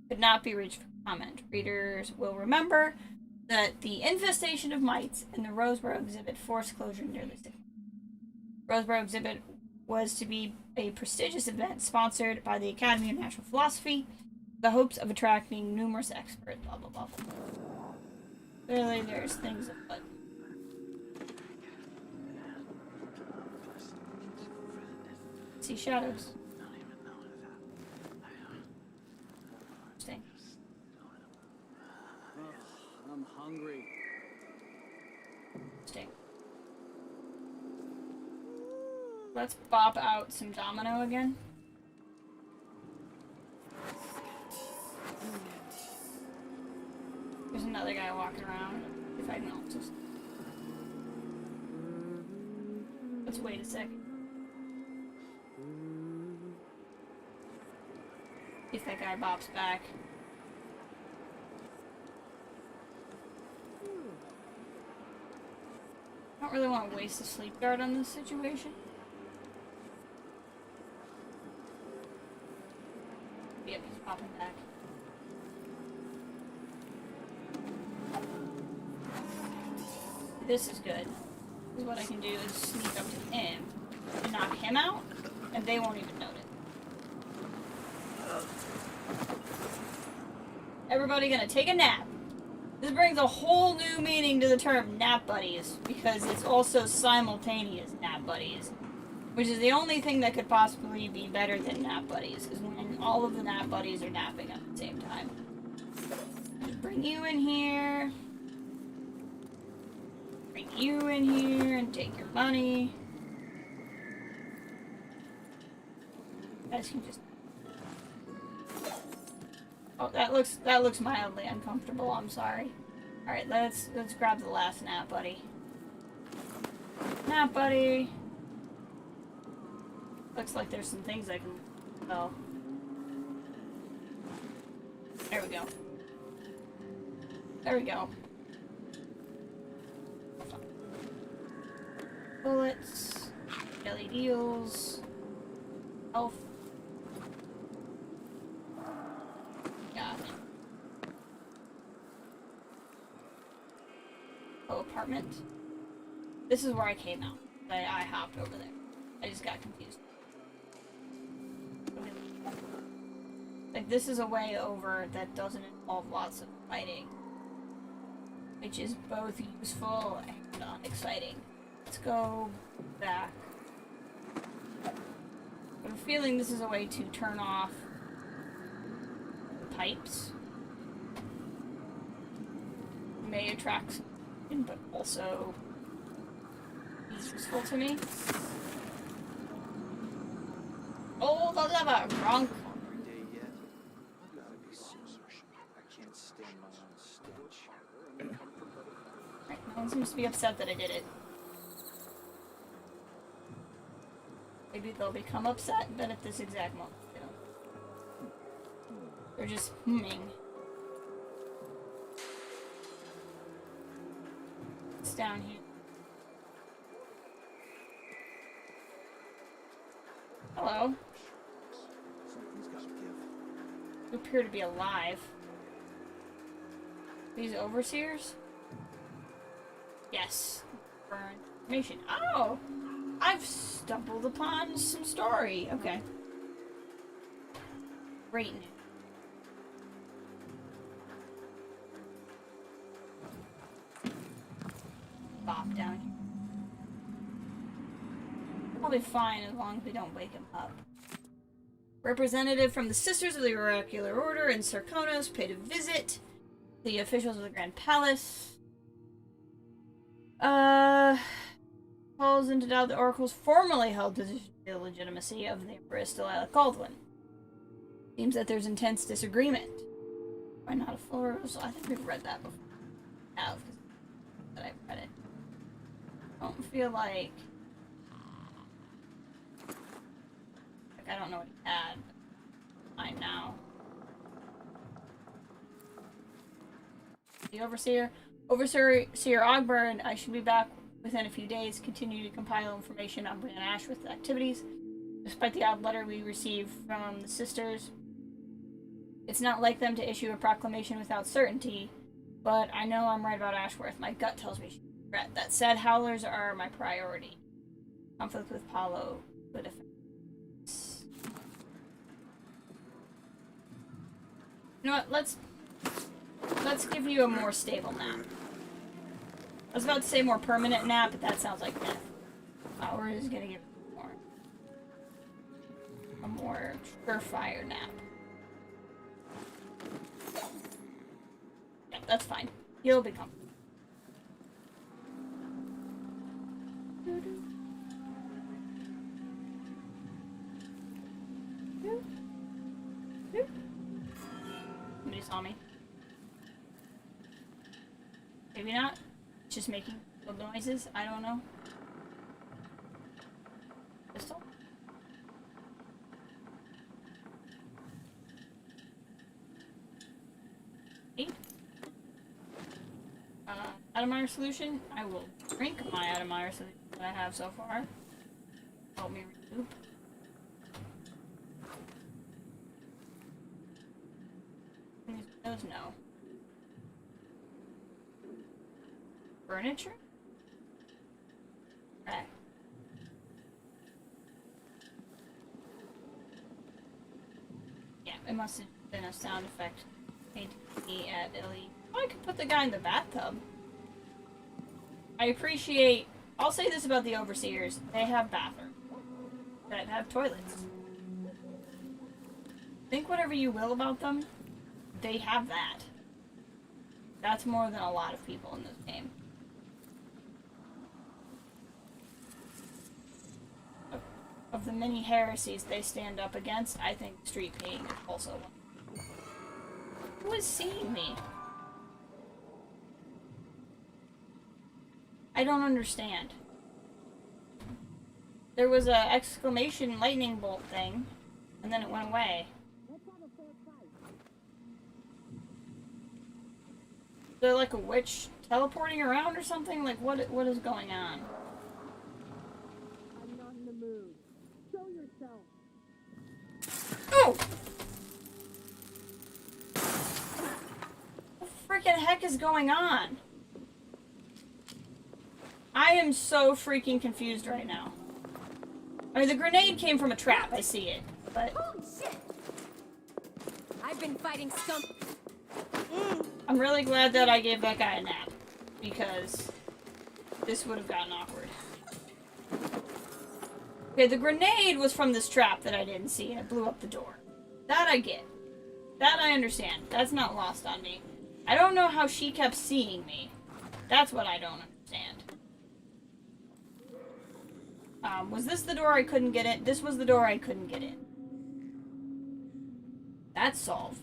could not be reached for comment. Readers will remember that the infestation of mites in the Roseboro exhibit forced closure near the city. Roseboro exhibit was to be a prestigious event sponsored by the Academy of Natural Philosophy, with the hopes of attracting numerous experts, blah blah blah. Clearly there's things afoot. See shadows. Interesting. I'm hungry. Interesting. Let's bop out some domino again. There's another guy walking around. If I can just... Let's wait a second. guy bops back. I don't really want to waste a sleep guard on this situation. Yep, he's popping back. This is good. This is what I can do is sneak up to him and knock him out, and they won't even notice. Everybody gonna take a nap. This brings a whole new meaning to the term nap buddies, because it's also simultaneous nap buddies. Which is the only thing that could possibly be better than nap buddies, is when all of the nap buddies are napping at the same time. Just bring you in here. Bring you in here and take your money. You guys can just... Oh, that looks mildly uncomfortable. I'm sorry. All right, let's grab the last nap buddy. Nap buddy. Looks like there's some things I can. Oh. There we go. There we go. Bullets. Jelly deals. Health. Apartment. This is where I came out. I hopped over there. I just got confused. Like, this is a way over that doesn't involve lots of fighting. Which is both useful and exciting. Let's go back. I'm feeling this is a way to turn off the pipes. May attract some, but also be useful to me. Oh, the lever! Wrong. Right, no one seems to be upset that I did it. Maybe they'll become upset, but at this exact moment, they don't. They're just humming. It's down here. Hello. You appear to be alive. These overseers? Yes. For information. Oh! I've stumbled upon some story. Okay. Great news. Bop down here. I'll be fine as long as we don't wake him up. Representative from the Sisters of the Oracular Order in Sarkonos paid a visit. The officials of the Grand Palace. Calls into doubt the Oracle's formerly held position of the legitimacy of the Empress Delilah Caldwin. Seems that there's intense disagreement. Why not a full reversal? I think we've read that before. Yeah, that I've read it. I don't feel like I don't know what he had. Fine now. The Overseer Ogburn, I should be back within a few days. Continue to compile information on Brianna Ashworth's activities. Despite the odd letter we received from the sisters, it's not like them to issue a proclamation without certainty, but I know I'm right about Ashworth. My gut tells me she's regret. That said, Howlers are my priority. Conflict with Paulo would affect. You know what, let's give you a more stable nap. I was about to say more permanent nap, but that sounds like death. We're just gonna give it a more surefire nap. Yeah, that's fine. He'll be comfortable. Somebody saw me. Maybe not. Just making little noises. I don't know. Pistol? Atomire solution. I will drink my Atomire solution that I have so far. Help me recoup. Those no. Furniture? Right. Yeah, it must have been a sound effect made to me at Illy. Oh, I could put the guy in the bathtub. I appreciate... I'll say this about the Overseers. They have bathrooms that have toilets. Think whatever you will about them, they have that. That's more than a lot of people in this game. Of the many heresies they stand up against, I think street peeing is also one. Who is seeing me? I don't understand. There was a exclamation lightning bolt thing, and then it went away. Is there like a witch teleporting around or something? Like what is going on? I'm not in the mood. Show yourself. Oh! What the freaking heck is going on? I am so freaking confused right now. I mean, the grenade came from a trap, I see it, but... Holy shit! I've been fighting scum... I'm really glad that I gave that guy a nap, because this would have gotten awkward. Okay, the grenade was from this trap that I didn't see, and it blew up the door. That I get. That I understand. That's not lost on me. I don't know how she kept seeing me. That's what I don't understand. Was this the door I couldn't get in? This was the door I couldn't get in. That's solved.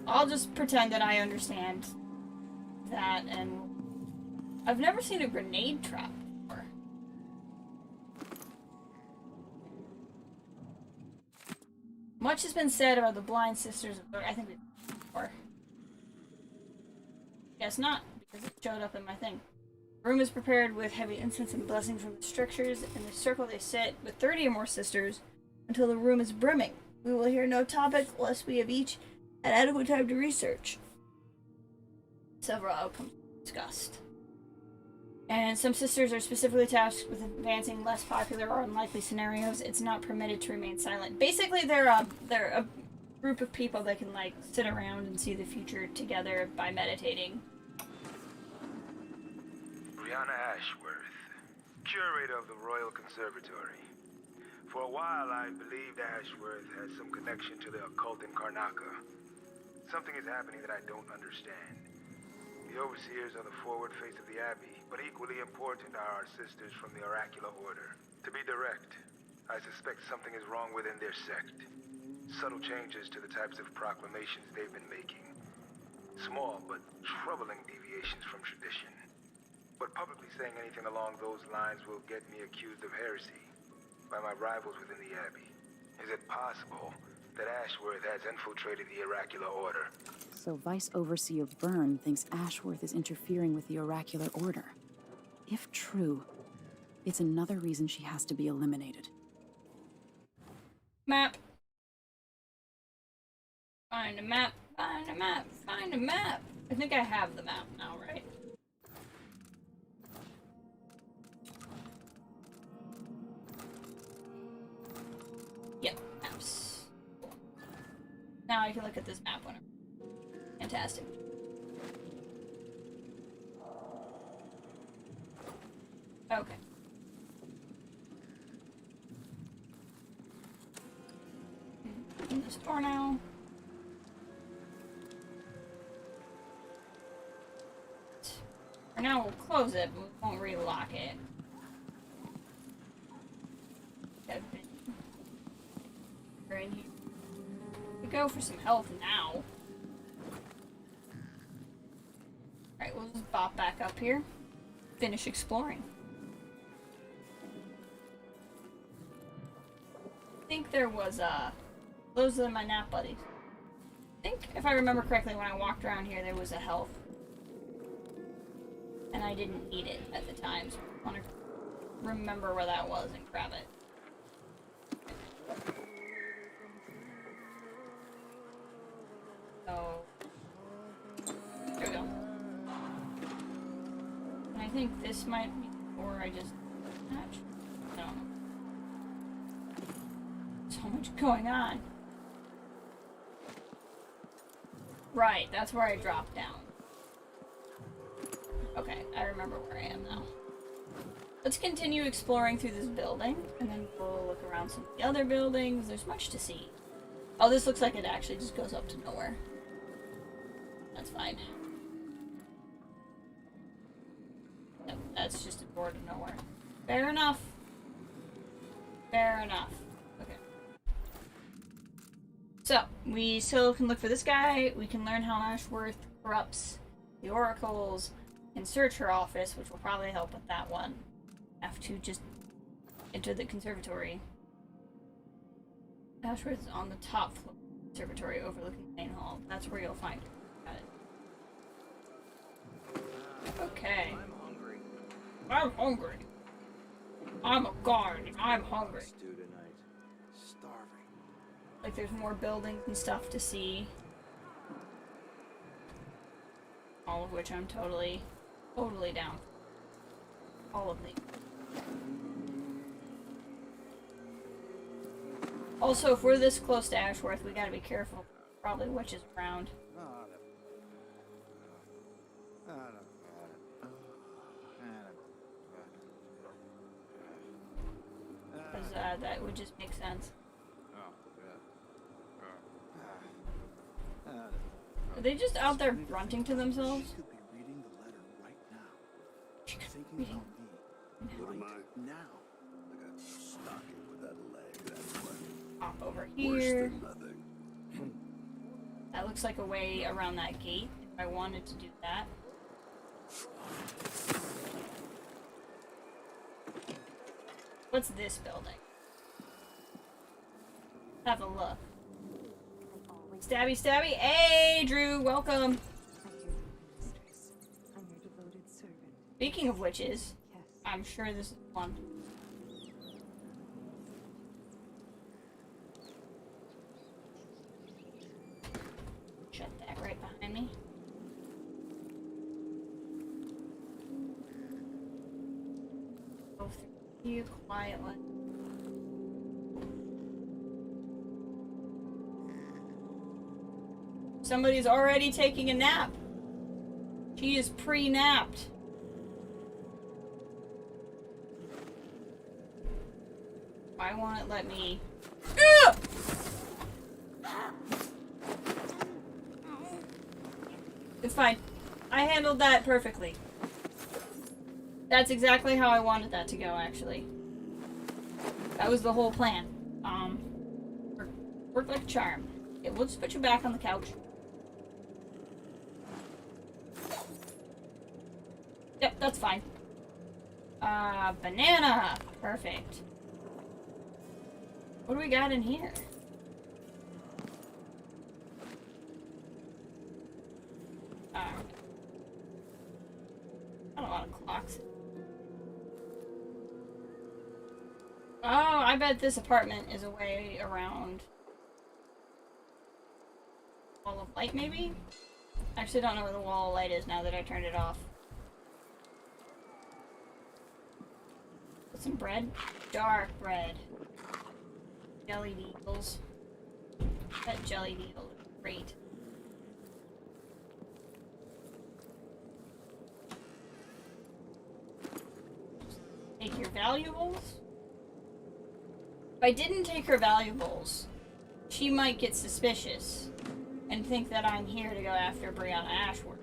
I'll just pretend that I understand that, and I've never seen a grenade trap before. Much has been said about the blind sisters of... I think we've seen it before. Guess not, because it showed up in my thing. The room is prepared with heavy incense and blessing from the strictures. In the circle they sit with 30 or more sisters until the room is brimming. We will hear no topic lest we have each had adequate time to research. Several outcomes discussed. And some sisters are specifically tasked with advancing less popular or unlikely scenarios. It's not permitted to remain silent. Basically, they're a group of people that can like sit around and see the future together by meditating. Brianna Ashworth, curator of the Royal Conservatory. For a while, I believed Ashworth had some connection to the occult in Karnaca. Something is happening that I don't understand. The Overseers are the forward face of the Abbey, but equally important are our sisters from the Oracular Order. To be direct, I suspect something is wrong within their sect. Subtle changes to the types of proclamations they've been making. Small but troubling deviations from tradition. But publicly saying anything along those lines will get me accused of heresy by my rivals within the Abbey. Is it possible that Ashworth has infiltrated the Oracular Order? So Vice Overseer Byrne thinks Ashworth is interfering with the Oracular Order. If true, it's another reason she has to be eliminated. Map. Find a map, find a map, find a map. I think I have the map now, right? Yep, maps. Cool. Now I can look at this map whenever. Fantastic. Okay. Open this door now. For now we'll close it, but we won't relock it. We're in here. We go for some health now. Alright, we'll just bop back up here. Finish exploring. I think there was those are my nap buddies. I think, if I remember correctly, when I walked around here, there was a health. And I didn't eat it at the time, so I want to remember where that was and grab it. So, there we go. And I think this might be, or I just hatch. I don't know. So much going on. Right, that's where I dropped down. Okay, I remember where I am now. Let's continue exploring through this building, and then we'll look around some of the other buildings. There's much to see. Oh, this looks like it actually just goes up to nowhere. That's fine. Yep, that's just a door to nowhere. Fair enough. Fair enough. Okay. So, we still can look for this guy. We can learn how Ashworth corrupts the oracles and search her office, which will probably help with that one. Have to just enter the conservatory. Ashworth is on the top floor of the conservatory overlooking the main hall. That's where you'll find her. Got it. Okay. I'm hungry. I'm hungry. I'm a guard and I'm hungry. Let's do tonight. Starving. Like there's more buildings and stuff to see. All of which I'm totally down. All of them. Also, if we're this close to Ashworth, we gotta be careful. Probably witches around. Because that would just make sense. Are they just out there grunting to themselves? She could be reading the letter right now. She could be Thinking reading. about me right now. Like a stocking with that leg, that's what. Hop over Worse here. than nothing. That looks like a way around that gate if I wanted to do that. What's this building? Have a look. Stabby, stabby. Hey, Drew, welcome. I'm your devoted servant. Speaking of witches, Yes. I'm sure this is one. Shut that right behind me. Go through you quietly. Somebody's already taking a nap. She is pre-napped. Why won't it let me? It's fine. I handled that perfectly. That's exactly how I wanted that to go, actually. That was the whole plan. Worked like a charm. Okay, we'll just put you back on the couch. Yep, that's fine. Banana! Perfect. What do we got in here? Not a lot of clocks. Oh, I bet this apartment is a way around. Wall of light, maybe? I actually don't know where the wall of light is now that I turned it off. Put some bread? Dark bread. Jelly beetles. That jelly beetle is great. Take your valuables? If I didn't take her valuables, she might get suspicious and think that I'm here to go after Brianna Ashworth.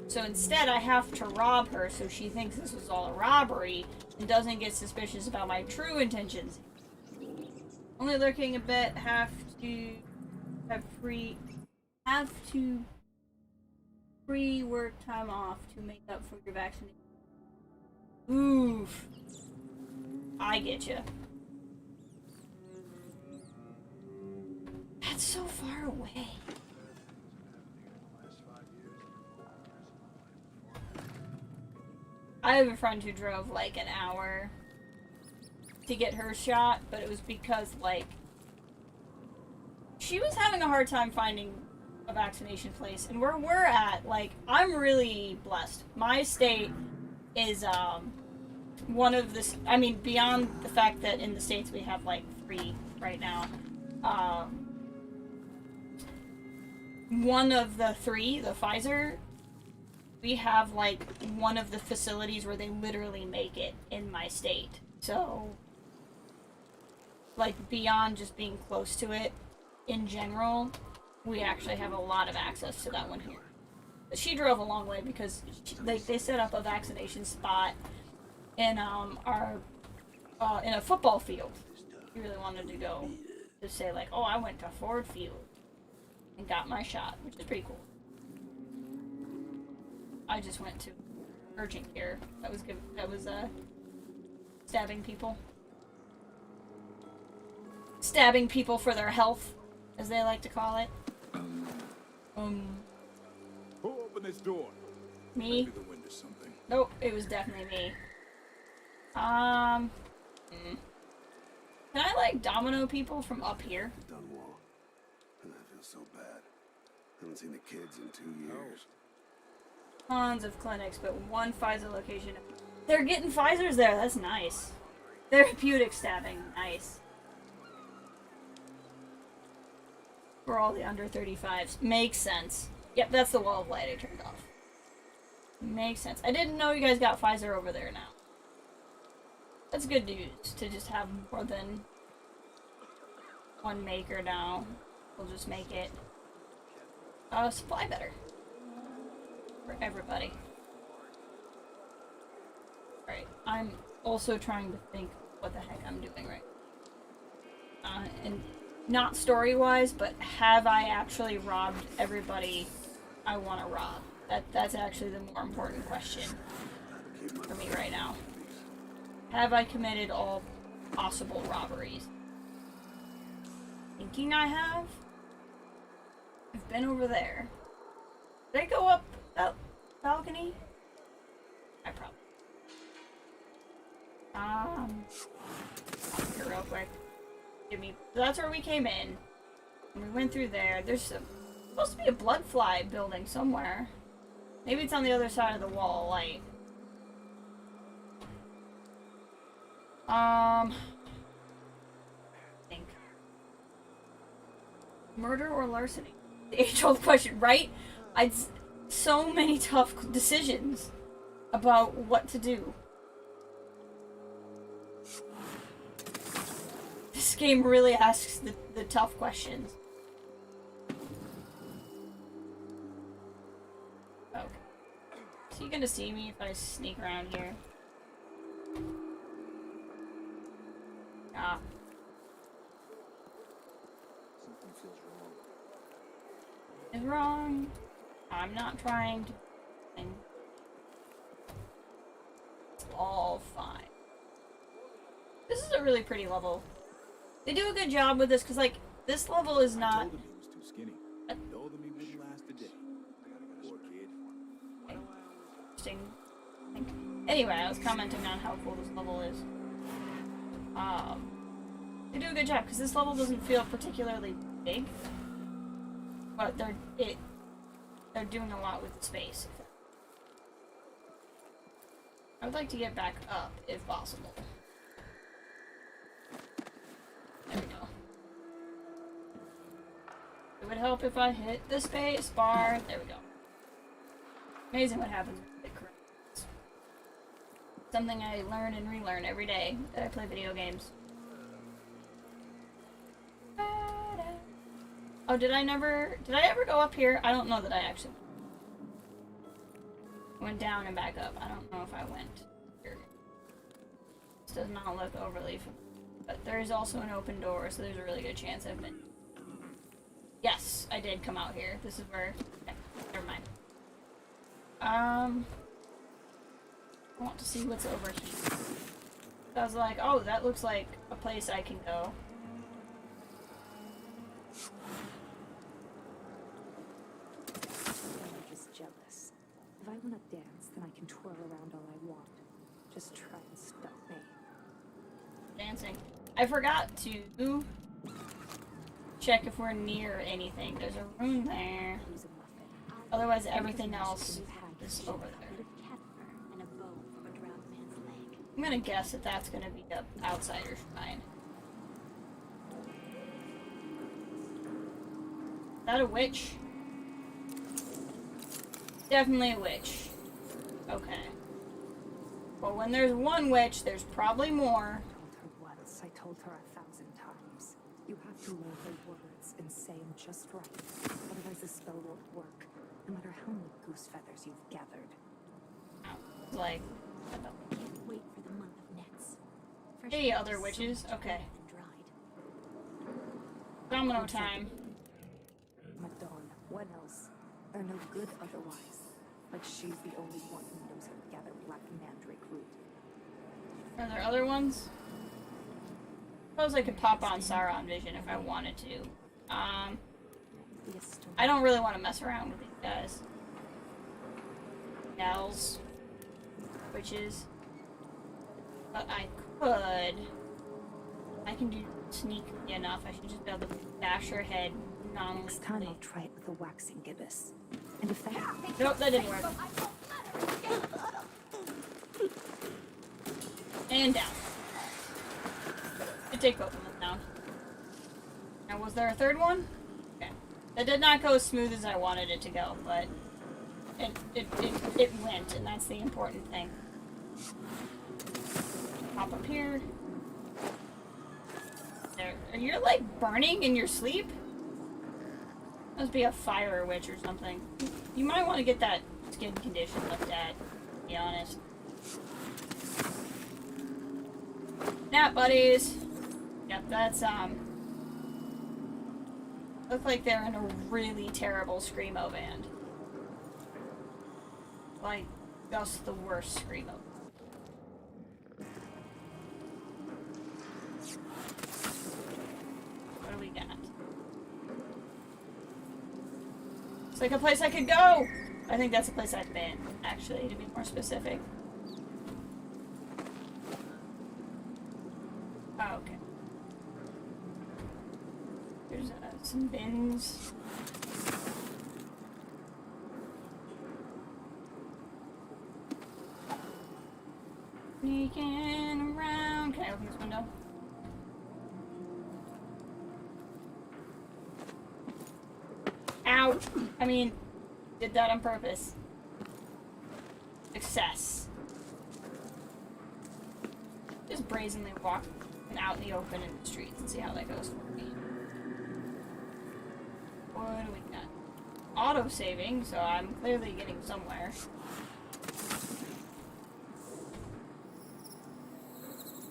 So instead I have to rob her so she thinks this was all a robbery and doesn't get suspicious about my true intentions. Only lurking a bit, have to free work time off to make up for your vaccination. Oof. I get you. That's so far away. I have a friend who drove like an hour to get her shot, but it was because like she was having a hard time finding a vaccination place, and where we're at, like, I'm really blessed. My state is one of the, I mean, beyond the fact that in the States we have like 3 right now, one of the 3, the Pfizer, we have like one of the facilities where they literally make it in my state. So like beyond just being close to it in general, we actually have a lot of access to that one here. But she drove a long way because they set up a vaccination spot in our in a football field. She really wanted to go to say like, oh, I went to Ford Field and got my shot, which is pretty cool. I just went to urgent care. That was good. That was stabbing people. Stabbing people for their health, as they like to call it. Who opened this door? Me? Maybe the wind or something. Nope, it was definitely me. Can I like domino people from up here? Dunwall. I feel so bad. Haven't seen the kids in 2 years. Tons of clinics, but one Pfizer location. They're getting Pfizers there. That's nice. Therapeutic stabbing. Nice. For all the under 35s. Makes sense. Yep, that's the wall of light I turned off. Makes sense. I didn't know you guys got Pfizer over there now. That's good news to just have more than one maker now. We'll just make it supply better for everybody. Alright, I'm also trying to think what the heck I'm doing right now. And not story-wise, but have I actually robbed everybody I want to rob? That's actually the more important question for me right now. Have I committed all possible robberies? Thinking I have? I've been over there. Did I go up that balcony? I probably. Here real quick. Give me. That's where we came in. And we went through there. There's supposed to be a blood fly building somewhere. Maybe it's on the other side of the wall, like. I think. Murder or larceny? The age-old question, right? So many tough decisions about what to do. This game really asks the tough questions. Okay. Is he gonna see me if I sneak around here? Ah. Something feels wrong. Is wrong. I'm not trying to. It's all fine. This is a really pretty level. They do a good job with this because, like, this level is not. I told him he was too skinny. I told him he wouldn't last a day. Poor kid. Interesting. Anyway, I was commenting on how cool this level is. They do a good job because this level doesn't feel particularly big, but they're doing a lot with space. I would like to get back up if possible. There we go. It would help if I hit the space bar. There we go. Amazing what happens with it corrects. Something I learn and relearn every day that I play video games. Oh, did I ever go up here? I don't know that I actually went down and back up. I don't know if I went here. This does not look overly familiar. But there is also an open door, so there's a really good chance I've been. Yes, I did come out here. This is where. Okay, never mind. I want to see what's over here. So I was like, oh, that looks like a place I can go. I'm just jealous. If I want to dance, then I can twirl around all I want. Just try and stop me. Dancing. I forgot to check if we're near anything. There's a room there. Otherwise, everything else is over there. I'm gonna guess that that's gonna be the outsider shrine. Is that a witch? Definitely a witch. Okay. Well, when there's one witch, there's probably more. Once I told her 1,000 times. You have to know her words and say them just right. Otherwise the spell won't work, no matter how many goose feathers you've gathered. Like, Wait for the month of nets. Fresh hey, flowers other so witches. much Okay. better than dried. Domino time. Madonna, what else? They're no good otherwise. Like she's the only one who knows how to gather black mandrake root. Are there other ones? Suppose I could pop on Sauron Vision if I wanted to. I don't really want to mess around with these guys. Gals. Witches. But I could. I can do sneaky enough. I should just be able to bash her head Next time I'll try it with a waxing gibbous. And if that... Nope, that didn't work. And down. Could take both of them down. Now, was there a third one? Okay. That did not go as smooth as I wanted it to go, but it went, and that's the important thing. Hop up here. There. Are you, like, burning in your sleep? Must be a fire witch or something. You might want to get that skin condition looked at, to be honest. Nap buddies! Yep, that's, look like they're in a really terrible Screamo band. Like, just the worst Screamo. What do we got? It's like a place I could go! I think that's a place I've been, actually, to be more specific. Oh, okay. There's some bins. Sneaking around. Can I open this window? Ow! I mean, did that on purpose. Success. Just brazenly walk out in the open in the streets and see how that goes for me. What do we got? Auto-saving, so I'm clearly getting somewhere.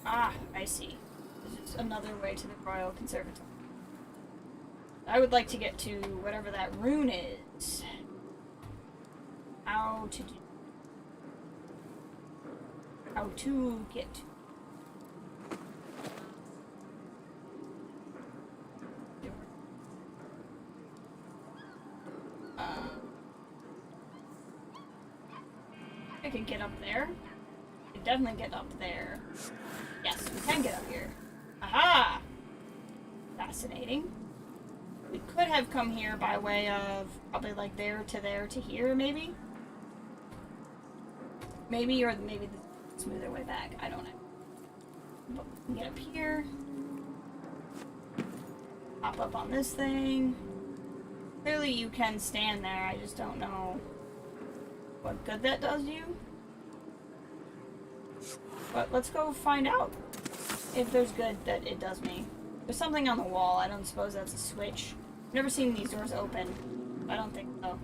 Ah, I see. This is another way to the Royal Conservatory. I would like to get to whatever that rune is. How to get to. I could get up there. I could definitely get up there. Yes, we can get up here. Aha! Fascinating. We could have come here by way of probably like there to here, maybe? Maybe, or maybe the smoother way back. I don't know. But we can get up here. Hop up on this thing. Clearly you can stand there, I just don't know what good that does you. But let's go find out if there's good that it does me. There's something on the wall, I don't suppose that's a switch. I've never seen these doors open. I don't think so.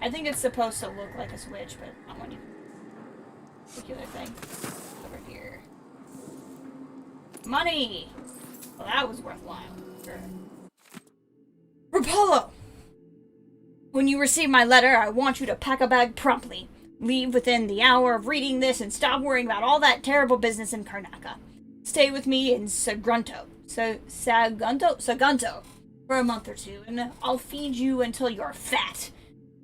I think it's supposed to look like a switch, but not one particular thing. Over here. Money! Well, that was worthwhile. Sure. Rapallo! When you receive my letter, I want you to pack a bag promptly. Leave within the hour of reading this and stop worrying about all that terrible business in Karnaca. Stay with me in Sagunto for a month or two, and I'll feed you until you're fat.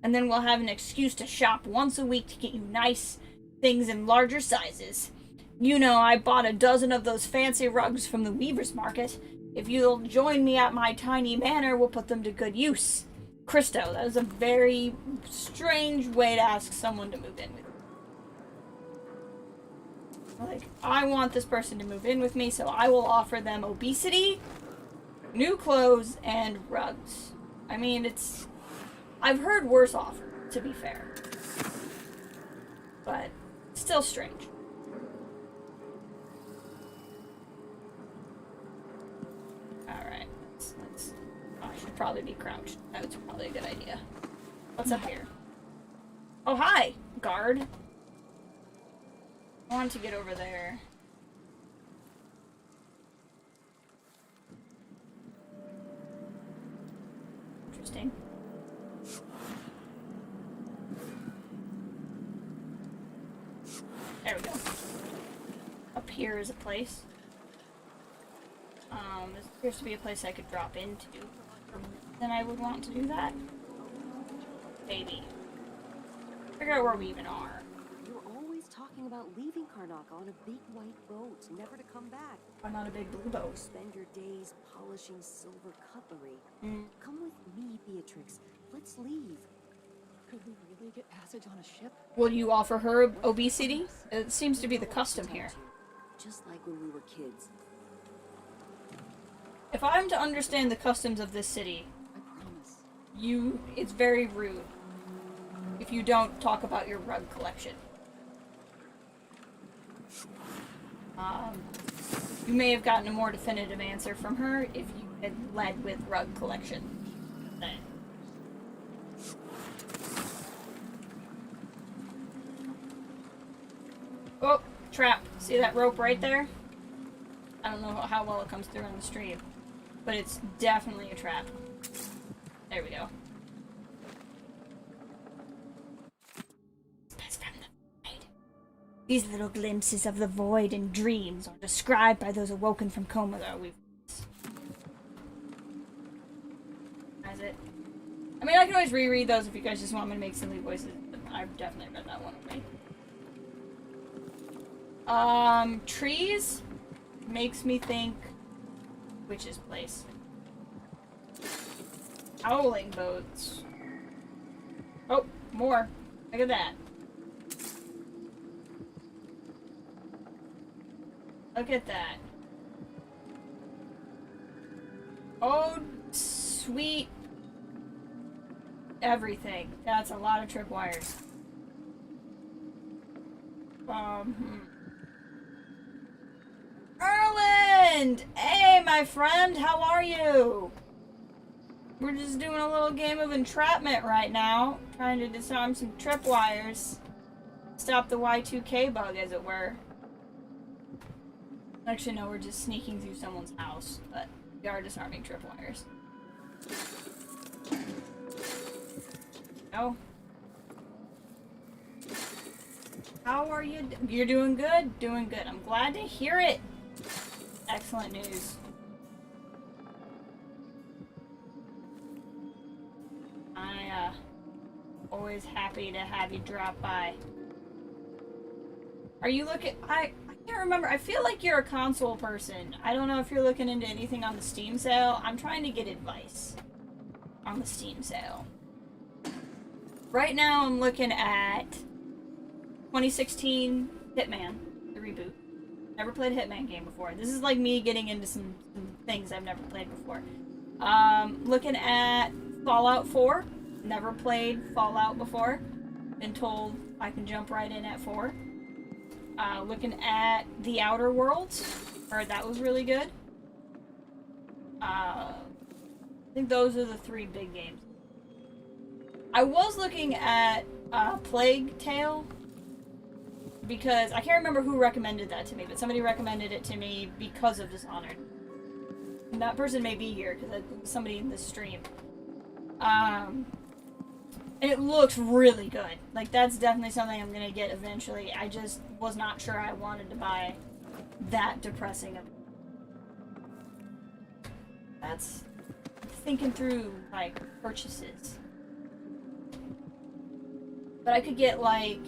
And then we'll have an excuse to shop once a week to get you nice things in larger sizes. You know, I bought a dozen of those fancy rugs from the weaver's market. If you'll join me at my tiny manor, we'll put them to good use. Christo, that is a very strange way to ask someone to move in with you. Like, I want this person to move in with me, so I will offer them obesity, new clothes, and rugs. I mean, it's... I've heard worse offers, to be fair. But, still strange. Alright, let's... I should probably be crouched. That's probably a good idea. What's up here? Oh, hi! Guard. I want to get over there. Interesting. There we go. Up here is a place. This appears to be a place I could drop into. Then I would want to do that. Maybe. Figure out where we even are. You're always talking about leaving Karnaca on a big white boat, never to come back. I'm on a big blue boat. Spend your days polishing silver cutlery. Come with me, Beatrix. Let's leave. Could we really get passage on a ship? Will you offer her obesity? It seems to be the custom here. Just like when we were kids. If I'm to understand the customs of this city, I promise. It's very rude if you don't talk about your rug collection. You may have gotten a more definitive answer from her if you had led with rug collection. Then. Oh, trap. See that rope right there? I don't know how well it comes through on the stream, but it's definitely a trap. There we go. That's from the void. These little glimpses of the void and dreams are described by those awoken from coma that we've... Has it? I mean, I can always reread those if you guys just want me to make silly voices, but I've definitely read that one already. Trees makes me think Witch's Place. Howling boats. Oh, more. Look at that. Look at that. Oh, sweet everything. That's a lot of tripwires. Erland! Hey, my friend, how are you? We're just doing a little game of entrapment right now, trying to disarm some tripwires. Stop the Y2K bug, as it were. Actually, no, we're just sneaking through someone's house, but we are disarming tripwires. No. How are you? You're doing good? Doing good. I'm glad to hear it. Excellent news. Always happy to have you drop by. Are you looking? I can't remember. I feel like you're a console person. I don't know if you're looking into anything on the Steam sale. I'm trying to get advice on the Steam sale. Right now I'm looking at 2016 Hitman, the reboot. Never played a Hitman game before. This is like me getting into some things I've never played before. Looking at Fallout 4. Never played Fallout before. Been told I can jump right in at 4. Looking at The Outer Worlds. Heard that was really good. I think those are the 3 big games. I was looking at Plague Tale, because I can't remember who recommended that to me, but somebody recommended it to me because of Dishonored. And that person may be here, because it was somebody in this stream. And it looks really good. Like, that's definitely something I'm gonna get eventually. I just was not sure I wanted to buy that depressing of... That's thinking through, like, purchases. But I could get, like,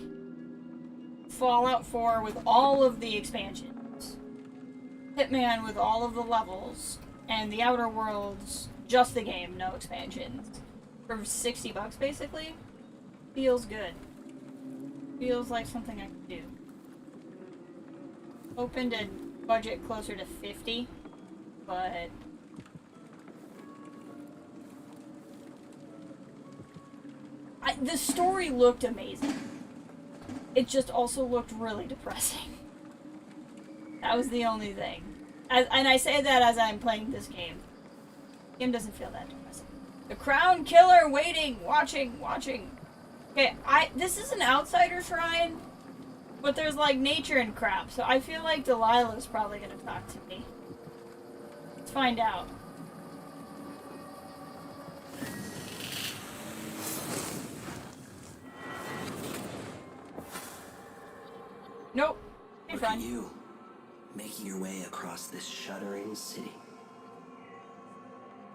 Fallout 4 with all of the expansions, Hitman with all of the levels, and the Outer Worlds, just the game, no expansions, for $60 basically, feels good. Feels like something I could do. Opened a budget closer to 50, but the story looked amazing. It just also looked really depressing. That was the only thing. And I say that as I'm playing this game. The game doesn't feel that depressing. The Crown Killer waiting, watching. Okay, this is an outsider shrine, but there's like nature and crap, so I feel like Delilah's probably gonna talk to me. Let's find out. Nope. Hey, Look at you, making your way across this shuddering city.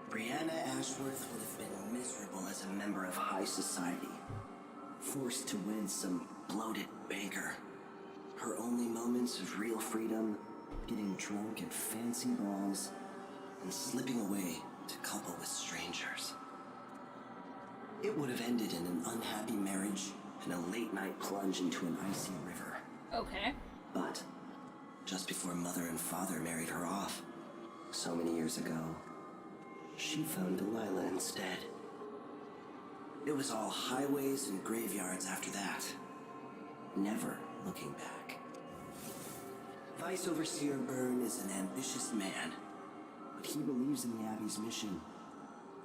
Brianna Ashworth would have been miserable as a member of high society, forced to wed some bloated banker. Her only moments of real freedom, getting drunk at fancy balls, and slipping away to couple with strangers. It would have ended in an unhappy marriage and a late-night plunge into an icy river. Okay. But just before Mother and Father married her off, so many years ago, she found Delilah instead. It was all highways and graveyards after that, never looking back. Vice Overseer Byrne is an ambitious man, but he believes in the Abbey's mission,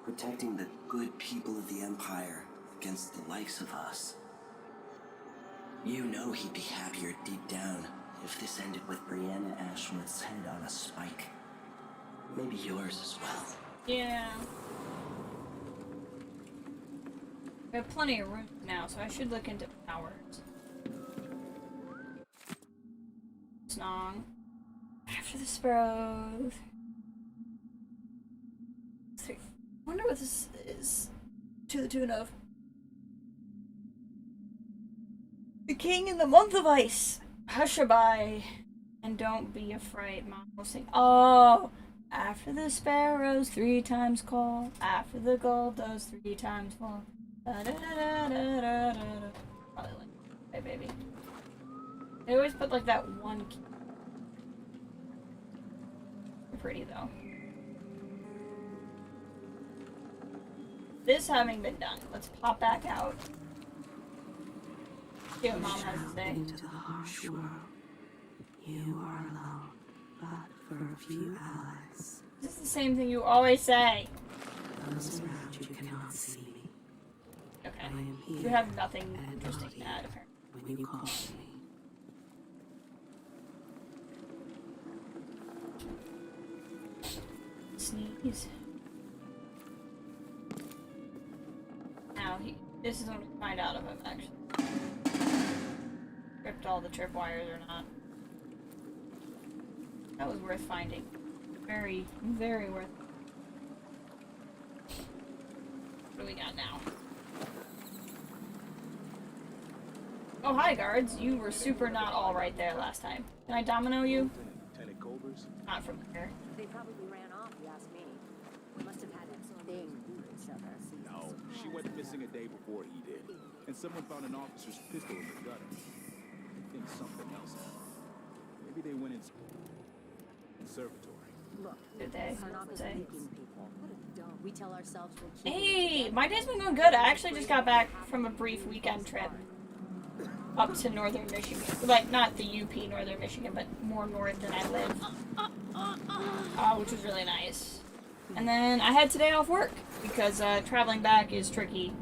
protecting the good people of the Empire against the likes of us. You know he'd be happier deep down if this ended with Brianna Ashworth's head on a spike. Maybe yours as well. Yeah. We have plenty of room now, so I should look into powers. Snong. After the sparrows. I wonder what this is to the tune of. The king in the month of ice. Hushabye. And don't be afraid, Mom will sing. Oh! After the sparrows 3 times call. After the gold those 3 times fall. Da, da, da, da, da, da, da. Probably like, hey baby. They always put like that one key. They're pretty though. This having been done, let's pop back out. See what Mom has to say. Into the harsh world. You are alone, but for a few hours. This is the same thing you always say. Those around you cannot see me. Okay. I am here. You have nothing interesting to add, apparently. When you call me. Sneeze. Now, this is when we find out if I've actually ripped all the tripwires or not. That was worth finding. Very, very worth it. What do we got now? Oh, hi, guards. You were super not all right there last time. Can I domino you? Not from here. They probably ran off, if you ask me. Must have had a thing stuff. No, she went missing a day before he did. And someone found an officer's pistol in the gutter. I think something else happened. Maybe they went in conservatory. Look, did they? People. We tell ourselves we're Hey, my day's been going good. I actually just got back from a brief weekend trip up to northern Michigan. Like, not the UP northern Michigan, but more north than I live. Which was really nice. And then I had today off work because traveling back is tricky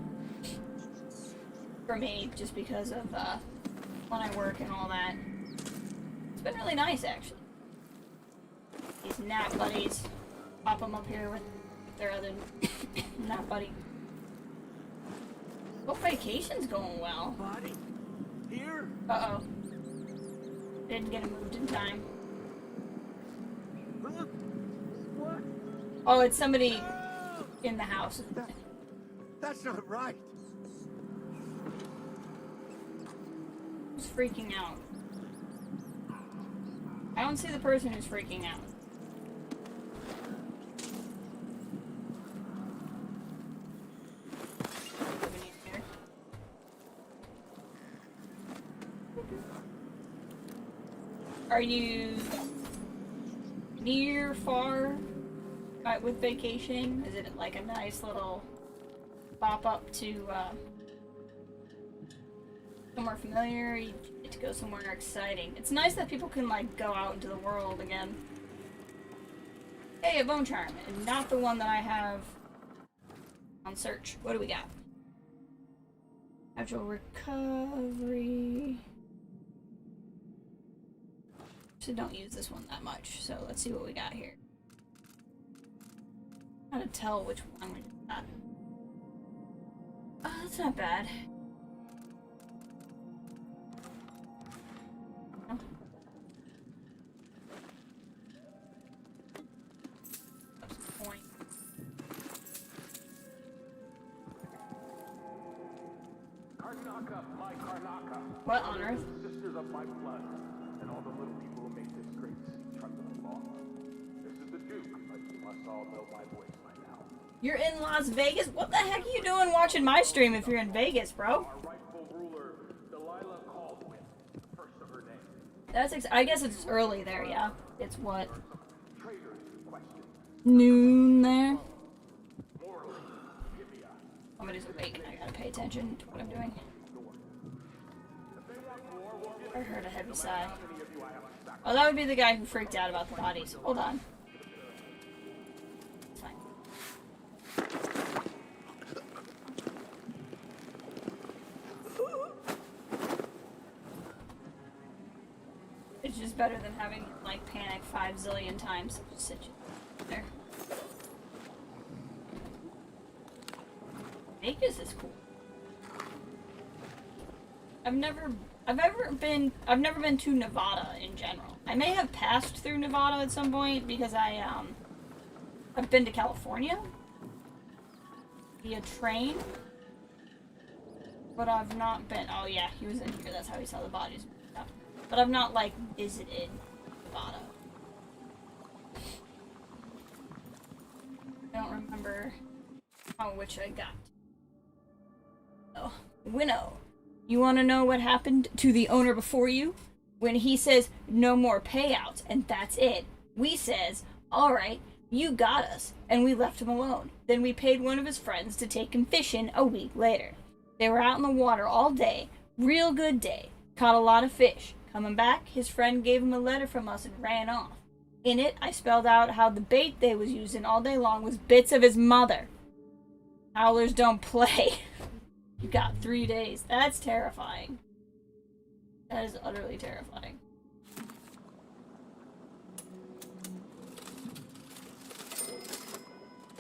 for me just because of when I work and all that. It's been really nice, actually. These nap buddies. Pop them up here with their other nap buddy. Hope vacation's going well. Buddy, here? Uh-oh. Didn't get it moved in time. Huh? What? Oh, it's somebody in the house. That's not right. Who's freaking out? I don't see the person who's freaking out. Are you near, far with vacation? Is it like a nice little pop up to somewhere familiar? You get to go somewhere exciting. It's nice that people can like go out into the world again. Hey, a bone charm, and not the one that I have on search. What do we got? Actual recovery. So don't use this one that much, so let's see what we got here. How to tell which one we got. Oh, that's not bad. Point. Karnaka, my Karnaka. What on earth? Sisters of my blood, and all the little people who make this great sea trundle along. This is the Duke, but you must all know my voice by now. You're in Las Vegas? What the heck are you doing watching my stream if you're in Vegas, bro? Our rightful ruler, Delilah Caldwin, first of her name. That's I guess it's early there, yeah. It's what? Noon there? Somebody's awake and I gotta pay attention to what I'm doing. I heard a heavy sigh. Oh, that would be the guy who freaked out about the bodies. Hold on. It's fine. It's just better than having, like, panic 5 zillion times. Just sit there. Vegas is cool. I've never been to Nevada in general. I may have passed through Nevada at some point because I've been to California via train, but I've not been. Oh yeah, he was in here. That's how he saw the bodies. But I've not like visited Nevada. I don't remember how which I got. Oh, Winnow. You want to know what happened to the owner before you? When he says, no more payouts, and that's it. We says, alright, you got us, and we left him alone. Then we paid one of his friends to take him fishing a week later. They were out in the water all day. Real good day. Caught a lot of fish. Coming back, his friend gave him a letter from us and ran off. In it, I spelled out how the bait they was using all day long was bits of his mother. Howlers don't play. You got 3 days. That's terrifying. That is utterly terrifying.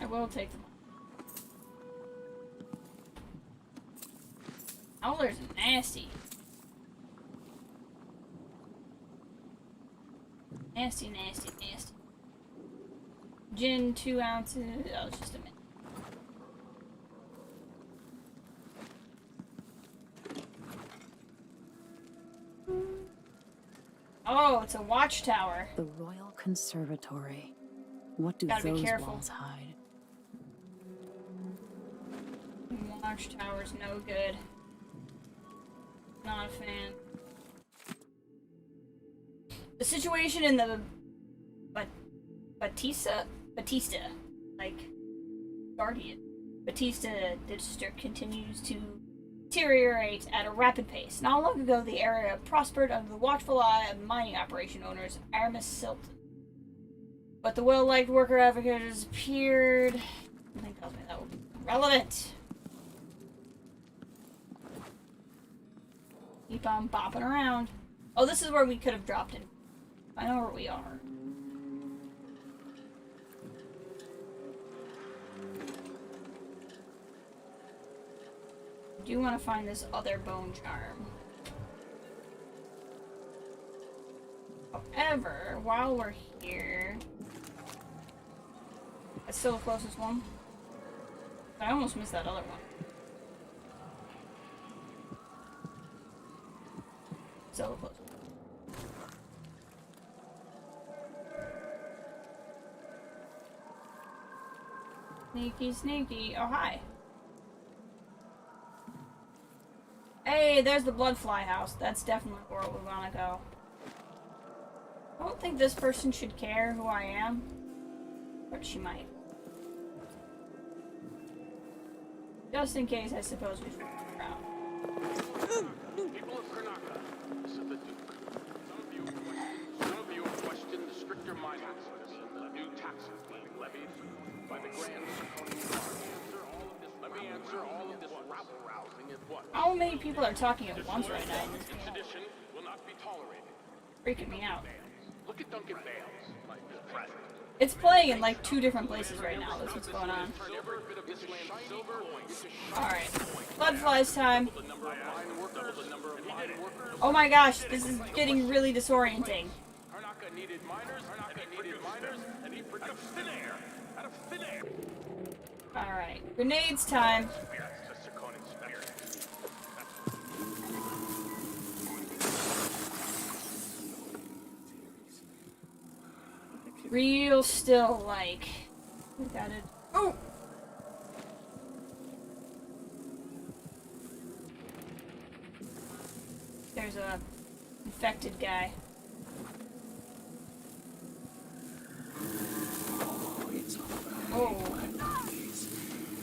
I will take them. Howlers are nasty. Nasty, nasty, nasty. Gin, 2 ounces. Oh, it's just a minute. Oh, it's a watchtower. The Royal Conservatory. What do Gotta be those careful. walls hide? Watchtower's no good. Not a fan. The situation in the Batista, like Guardian. Batista district continues to deteriorate at a rapid pace. Not long ago, the area prospered under the watchful eye of mining operation owners Aramis Silton. But the well-liked worker advocate has appeared. Nothing tells me that will be relevant. Keep on bopping around. Oh, this is where we could have dropped in. I know where we are. I do want to find this other bone charm. However, while we're here, that's still the closest one. I almost missed that other one. so close. Sneaky, sneaky. Oh, hi. Hey, there's the Bloodfly house. That's definitely where we want to go. I don't think this person should care who I am, but she might. Just in case, I suppose we should look around. People of Karnaka, this is the Duke. Some of you have questioned the stricter mining taxes and the new taxes being levied by the Grand Draconian Guard. Let me answer all of this rabble-rousing at once. How many people are talking at once right now in this game? Sedition will not be tolerated. Freaking me out. Look at Duncan Bales, my president. It's playing in like 2 different places right now. That's what's going on. Alright. Bloodflies time. Oh my gosh, this is getting really disorienting. Karnaka needed miners, and he produced thin air. Out of thin air. Alright. Grenades time. Real still, like. We got it. Oh! There's a infected guy. Oh.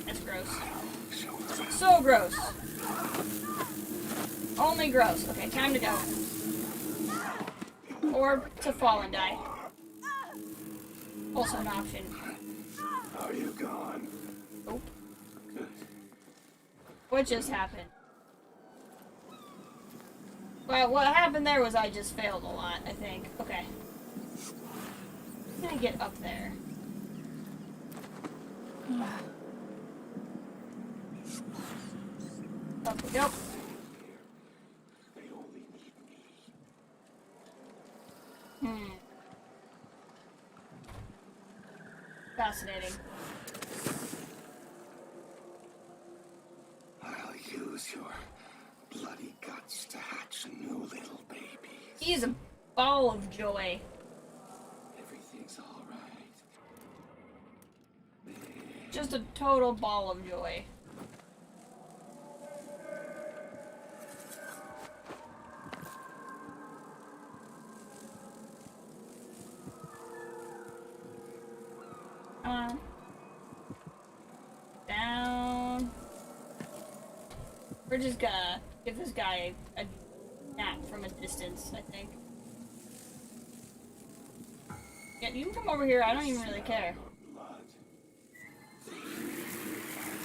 That's gross. So gross. Only gross. Okay, time to go. Or to fall and die. Also an option. Are you gone? Nope. What just happened? Well, what happened there was I just failed a lot, I think. Okay. I'm gonna get up there. Up we go. Fascinating. I'll use your bloody guts to hatch a new little baby. He is a ball of joy. Everything's all right. Just a total ball of joy. Down. We're just gonna give this guy a nap from a distance, I think. Yeah, you can come over here. I don't even really care.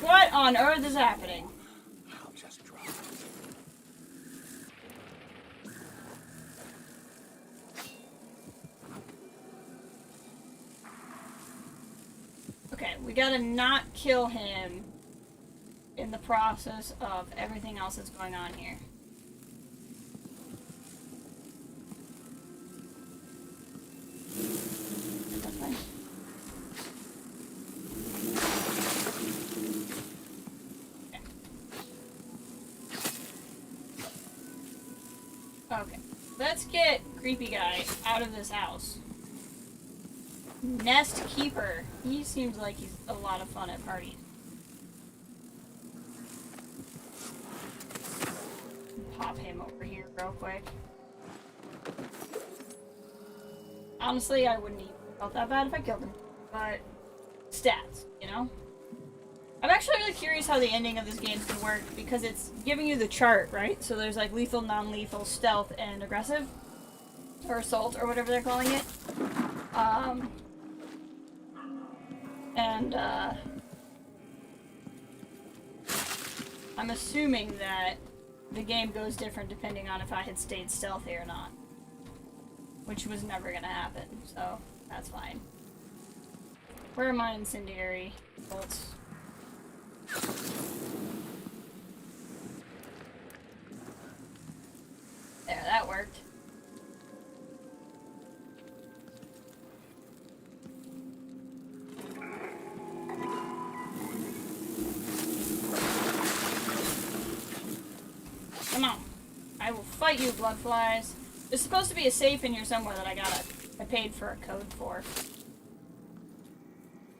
What on earth is happening? I'll just drop Okay, we gotta not kill him in the process of everything else that's going on here. That's fine. Okay, let's get creepy guy out of this house. Nest Keeper. He seems like he's a lot of fun at parties. Pop him over here real quick. Honestly, I wouldn't even felt that bad if I killed him. But stats, you know? I'm actually really curious how the ending of this game's gonna work because it's giving you the chart, right? So there's like lethal, non-lethal, stealth, and aggressive. Or assault, or whatever they're calling it. I'm assuming that the game goes different depending on if I had stayed stealthy or not. Which was never gonna happen, so that's fine. Where are my incendiary bolts? There, that worked. Come on. I will fight you, blood flies. There's supposed to be a safe in here somewhere that I paid for a code for.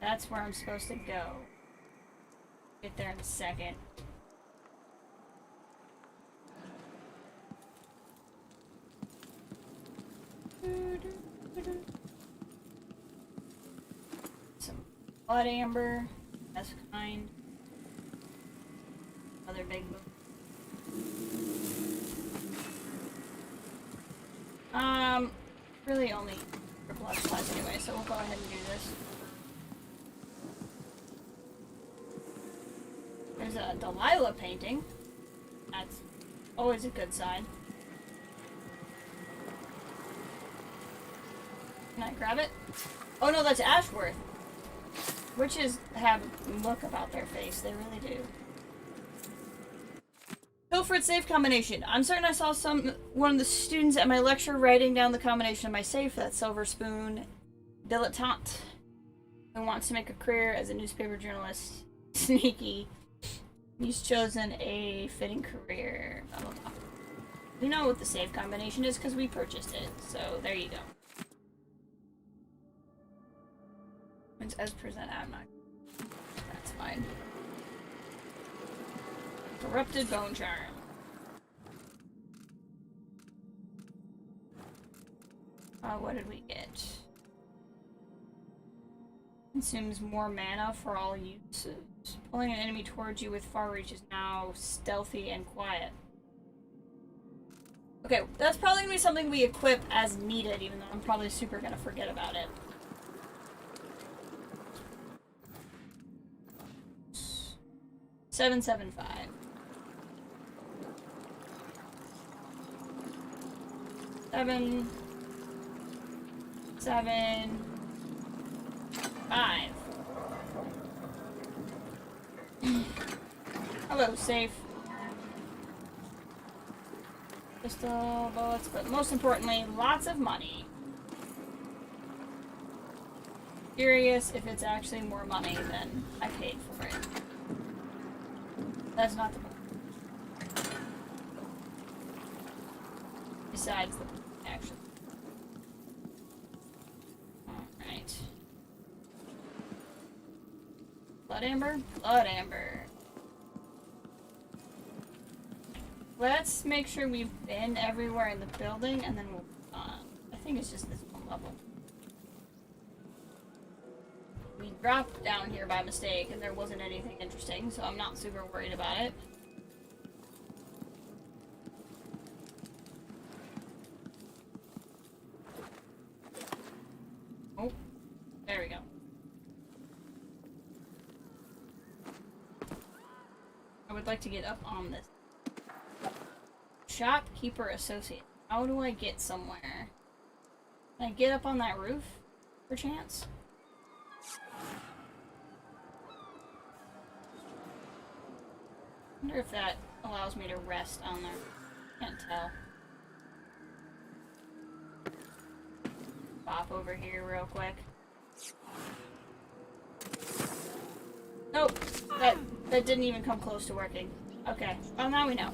That's where I'm supposed to go. Get there in a second. Some blood amber. That's kind. Another big book. Really only for blood supplies anyway, so we'll go ahead and do this. There's a Delilah painting. That's always a good sign. Can I grab it? Oh no, that's Ashworth. Witches have a look about their face, they really do. Pilfered safe combination. I'm certain I saw one of the students at my lecture writing down the combination of my safe. That silver spoon dilettante who wants to make a career as a newspaper journalist. Sneaky. He's chosen a fitting career. Blah, blah, blah. We know what the safe combination is because we purchased it. So there you go. It's as presented. I'm not. That's fine. Corrupted bone charm. What did we get? Consumes more mana for all uses. Pulling an enemy towards you with far reach is now stealthy and quiet. Okay, that's probably gonna be something we equip as needed, even though I'm probably super gonna forget about it. $775. 7, 7, 5. Hello, safe. Pistol bullets, but most importantly, lots of money. Curious if it's actually more money than I paid for it. That's not the point. Besides the point, actually. Alright. Blood amber? Blood amber. Let's make sure we've been everywhere in the building, and then we'll I think it's just this one level. We dropped down here by mistake, and there wasn't anything interesting, so I'm not super worried about it. Oh, there we go. I would like to get up on this. Shopkeeper associate. How do I get somewhere? Can I get up on that roof, perchance? I wonder if that allows me to rest on there. Can't tell. Pop over here real quick. Nope, that didn't even come close to working. Okay, well now we know.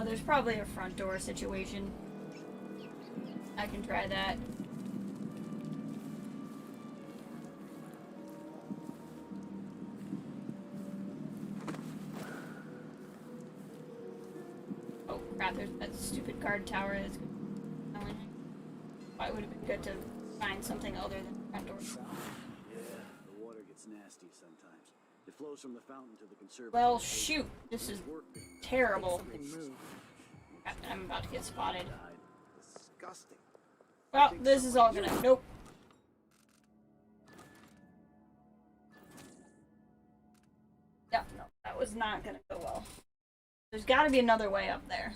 There's probably a front door situation. I can try that. Oh crap, there's that stupid guard tower that's challenging. Why would it have been good to find something other than the front door? Yeah, the water gets nasty sometimes. It flows from the fountain to the conservatory. Well, shoot, this is terrible. I'm about to get spotted. Disgusting. Well, this is all gonna. Nope. Yeah, no, that was not gonna go well. There's gotta be another way up there.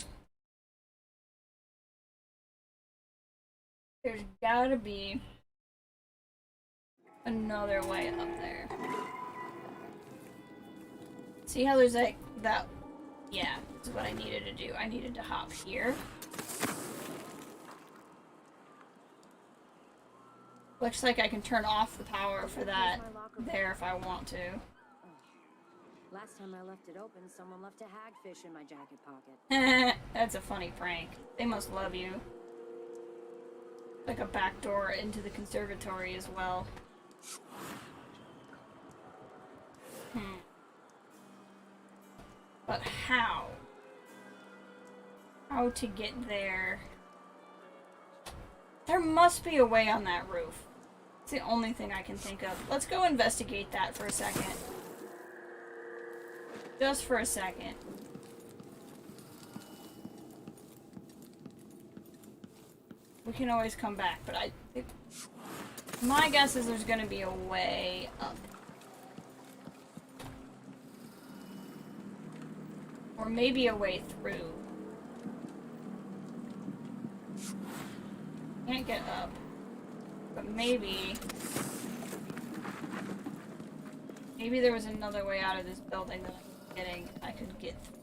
There's gotta be another way up there. See how there's like that? Yeah, that's what I needed to do. I needed to hop here. Looks like I can turn off the power for that there if I want to. Last time I left it open, someone left a hagfish in my jacket pocket. That's a funny prank. They must love you. Like a back door into the conservatory as well. But how? How to get there? There must be a way on that roof. It's the only thing I can think of. Let's go investigate that for a second. Just for a second. We can always come back, but my guess is there's gonna be a way up. Or maybe a way through. Can't get up. But maybe there was another way out of this building that I'm getting. I could get through.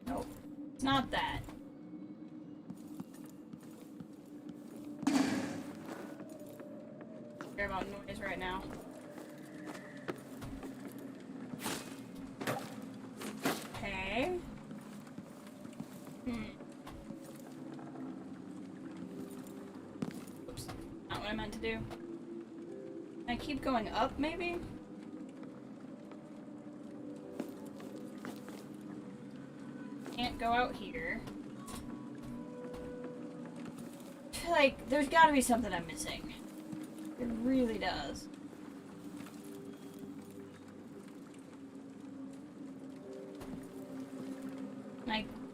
Nope. It's not that. Care about noise right now. Okay. Oops. Not what I meant to do. Can I keep going up, maybe? Can't go out here. I feel like there's gotta be something I'm missing. It really does.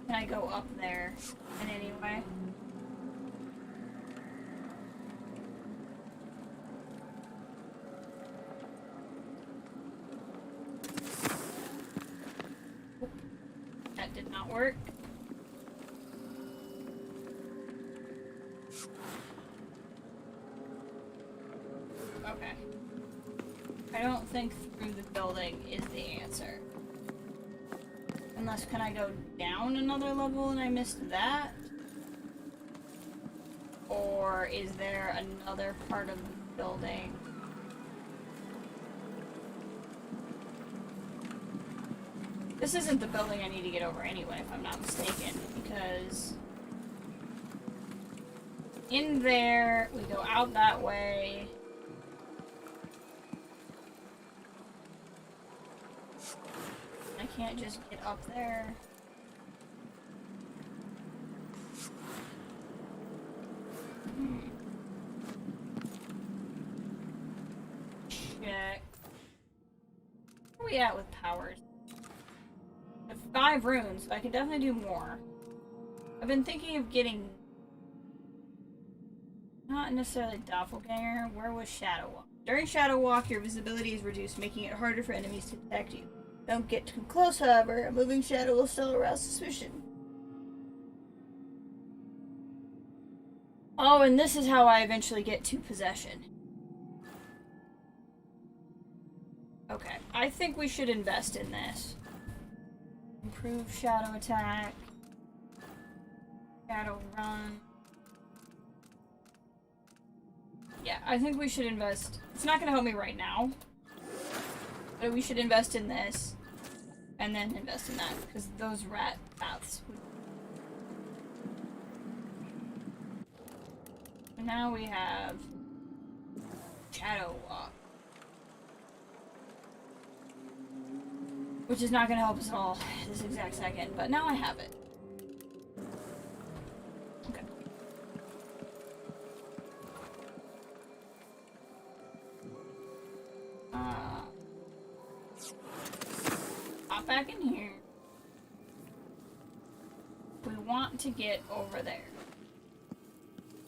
Can I go up there in any way? That did not work. Okay. I don't think through the building is the answer. Unless, can I go down another level and I missed that? Or is there another part of the building? This isn't the building I need to get over anyway, if I'm not mistaken, because in there, we go out that way. I can't just get up there. Check. Where are we at with powers? I have 5 runes, so I can definitely do more. I've been thinking of getting... not necessarily Doppelganger. Where was Shadow Walk? During Shadow Walk, your visibility is reduced, making it harder for enemies to detect you. Don't get too close, however. A moving shadow will still arouse suspicion. Oh, and this is how I eventually get to possession. Okay, I think we should invest in this. Improve shadow attack. Shadow run. Yeah, I think we should invest. It's not going to help me right now. But we should invest in this. And then invest in that. Because those rat paths would... And now we have... Shadow Walk. Which is not going to help us at all this exact second. But now I have it. Okay. Hop back in here. We want to get over there.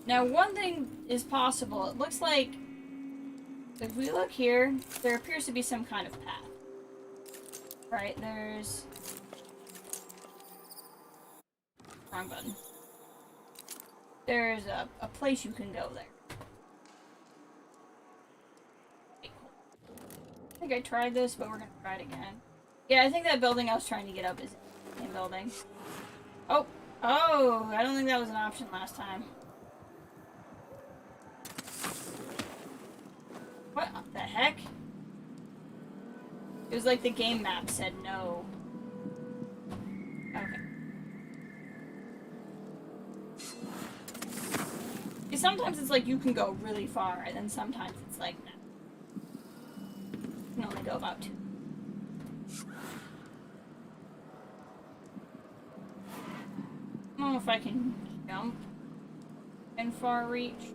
Now, one thing is possible. It looks like if we look here, there appears to be some kind of path. Right, there's... Wrong button. There's a place you can go there. I think I tried this, but we're gonna try it again. Yeah, I think that building I was trying to get up is the same building. Oh, Oh, I don't think that was an option last time. What the heck? It was like the game map said no. Okay. See, sometimes it's like you can go really far, and then sometimes it's like, no. You can only go about 2. I don't know if I can jump in far reach.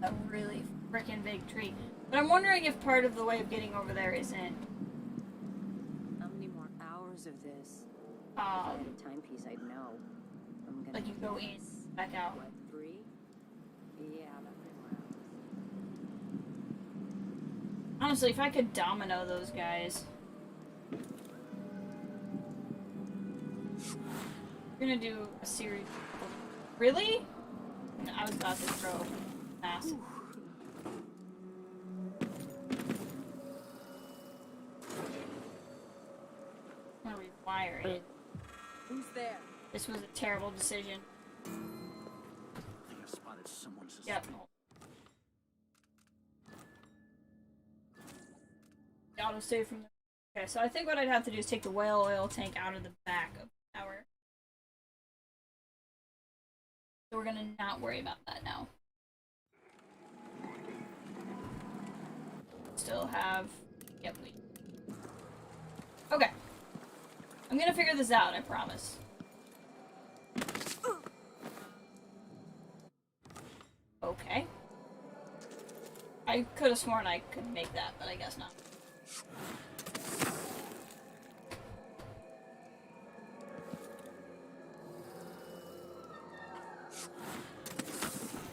A really freaking big tree. But I'm wondering if part of the way of getting over there is in. How many more hours of this? If I had a timepiece, I'd know. I'm gonna like you go in, back out. What, 3? Yeah, about 3 more hours. Honestly, if I could domino those guys. We're gonna do a series. Really? No, I was about to throw massive. I'm gonna rewire it. Who's there? This was a terrible decision. I think I've spotted someone suspicious. Yep. Autosave from the... Okay, so I think what I'd have to do is take the whale oil tank out of the back of the tower. So we're gonna not worry about that now. Still have... Yep, we... Okay. I'm gonna figure this out, I promise. Okay. I could have sworn I could make that, but I guess not.